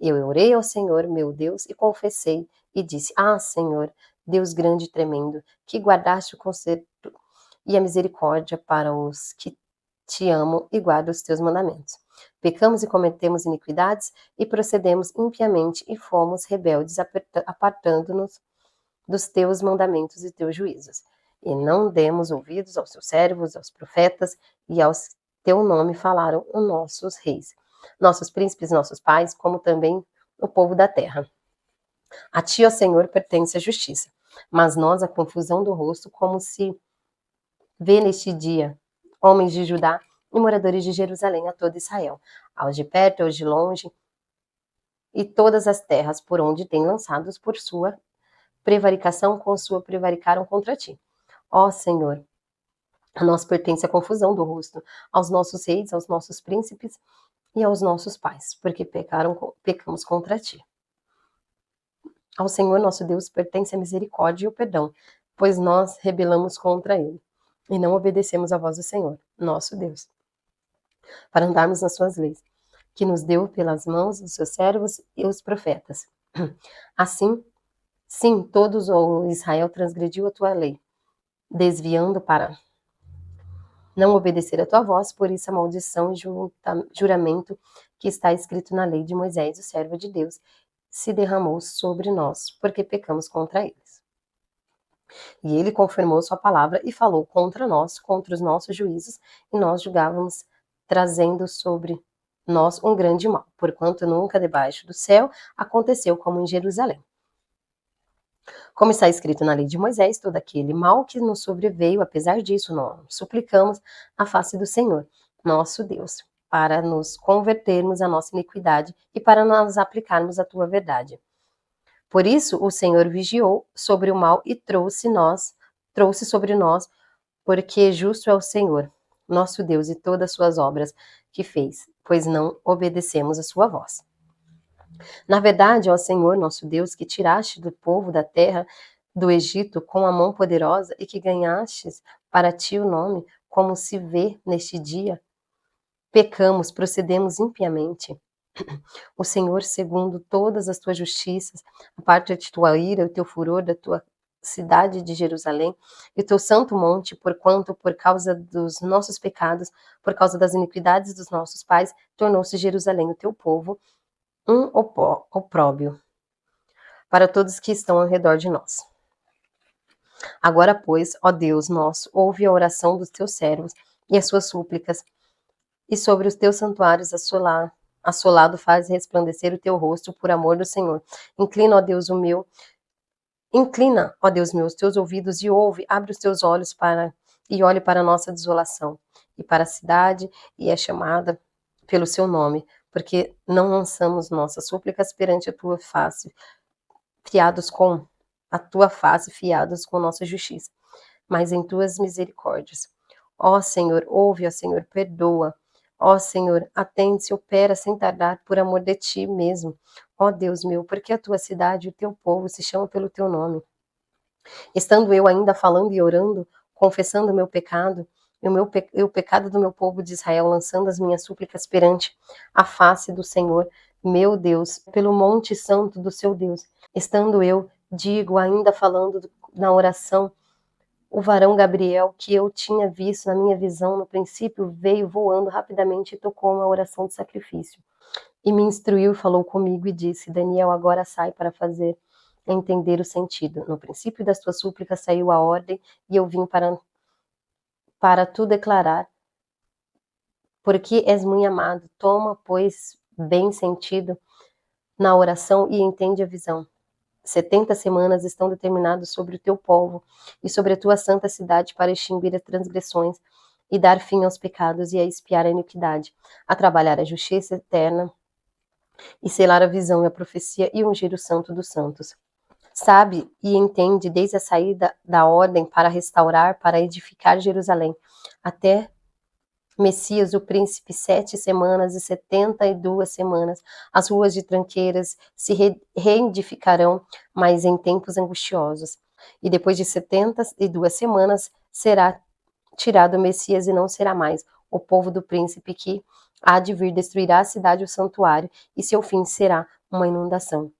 Eu orei ao Senhor, meu Deus, e confessei e disse: Ah, Senhor, Deus grande e tremendo, que guardaste o conserto e a misericórdia para os que te amam e guardam os teus mandamentos. Pecamos e cometemos iniquidades e procedemos impiamente e fomos rebeldes, apartando-nos dos teus mandamentos e teus juízos. E não demos ouvidos aos teus servos, aos profetas, e aos teu nome falaram os nossos reis, nossos príncipes, nossos pais, como também o povo da terra. A ti, ó Senhor, pertence a justiça, mas nós a confusão do rosto, como se vê neste dia, homens de Judá e moradores de Jerusalém, a todo Israel, aos de perto, aos de longe, e todas as terras por onde tem lançados por sua prevaricação, com sua prevaricaram contra ti. Ó Senhor, a nós pertence a confusão do rosto, aos nossos reis, aos nossos príncipes e aos nossos pais, porque pecamos contra ti. Ao Senhor nosso Deus pertence a misericórdia e o perdão, pois nós rebelamos contra ele e não obedecemos à voz do Senhor, nosso Deus, para andarmos nas suas leis, que nos deu pelas mãos dos seus servos e os profetas. Assim, sim, todos o Israel transgrediu a tua lei, desviando para não obedecer a tua voz, por isso a maldição e juramento que está escrito na lei de Moisés, o servo de Deus, se derramou sobre nós, porque pecamos contra eles. E ele confirmou sua palavra e falou contra nós, contra os nossos juízos, e nós julgávamos, trazendo sobre nós um grande mal, porquanto nunca debaixo do céu aconteceu como em Jerusalém. Como está escrito na lei de Moisés, todo aquele mal que nos sobreveio, apesar disso, nós suplicamos a face do Senhor, nosso Deus, para nos convertermos à nossa iniquidade e para nos aplicarmos à tua verdade. Por isso, o Senhor vigiou sobre o mal e trouxe sobre nós, porque justo é o Senhor, nosso Deus, e todas as suas obras que fez, pois não obedecemos a sua voz. Na verdade, ó Senhor, nosso Deus, que tiraste do povo da terra do Egito com a mão poderosa e que ganhastes para ti o nome, como se vê neste dia, pecamos, procedemos impiamente. O Senhor, segundo todas as tuas justiças, a parte de tua ira, o teu furor da tua cidade de Jerusalém, e o teu santo monte, porquanto, por causa dos nossos pecados, por causa das iniquidades dos nossos pais, tornou-se Jerusalém o teu povo, um opróbrio para todos que estão ao redor de nós. Agora, pois, ó Deus nosso, ouve a oração dos teus servos e as suas súplicas, e sobre os teus santuários assolado faz resplandecer o teu rosto por amor do Senhor. Inclina, ó Deus meu, os teus ouvidos e ouve, abre os teus olhos e olhe para a nossa desolação, e para a cidade e é chamada pelo seu nome, porque não lançamos nossas súplicas perante a tua face, fiados com nossa justiça. mas em tuas misericórdias. Ó Senhor, ouve, ó Senhor, perdoa. Ó Senhor, atende-se, opera sem tardar por amor de ti mesmo. Ó Deus meu, porque a tua cidade e o teu povo se chamam pelo teu nome. Estando eu ainda falando e orando, confessando o meu pecado, e o pecado do meu povo de Israel, lançando as minhas súplicas perante a face do Senhor, meu Deus, pelo monte santo do seu Deus. Estando eu, digo, ainda falando na oração, o varão Gabriel, que eu tinha visto na minha visão no princípio, veio voando rapidamente e tocou uma oração de sacrifício. E me instruiu e falou comigo e disse: Daniel, agora sai para fazer entender o sentido. No princípio das tuas súplicas saiu a ordem e eu vim para tu declarar, porque és muito amado. Toma, pois, bem sentido na oração e entende a visão. 70 semanas estão determinadas sobre o teu povo e sobre a tua santa cidade para extinguir as transgressões e dar fim aos pecados e a expiar a iniquidade, a trabalhar a justiça eterna e selar a visão e a profecia e ungir o santo dos santos. Sabe e entende desde a saída da ordem para restaurar, para edificar Jerusalém, até Messias, o príncipe, 7 semanas e 72 semanas. As ruas de tranqueiras se reedificarão, mas em tempos angustiosos. E depois de 72 semanas será tirado o Messias e não será mais. O povo do príncipe que há de vir destruirá a cidade e o santuário, e seu fim será uma inundação.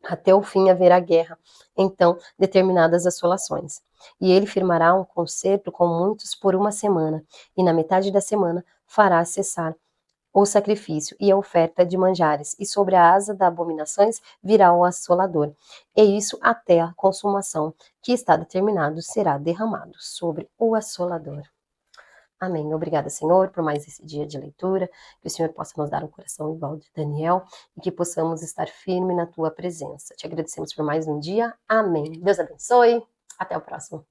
Até o fim haverá guerra, então determinadas assolações. E ele firmará um concerto com muitos por uma semana, e na metade da semana fará cessar o sacrifício e a oferta de manjares, e sobre a asa das abominações virá o assolador. E isso até a consumação, que está determinado, será derramado sobre o assolador. Amém. Obrigada, Senhor, por mais esse dia de leitura, que o Senhor possa nos dar um coração igual de Daniel e que possamos estar firme na tua presença. Te agradecemos por mais um dia. Amém. Deus abençoe. Até o próximo.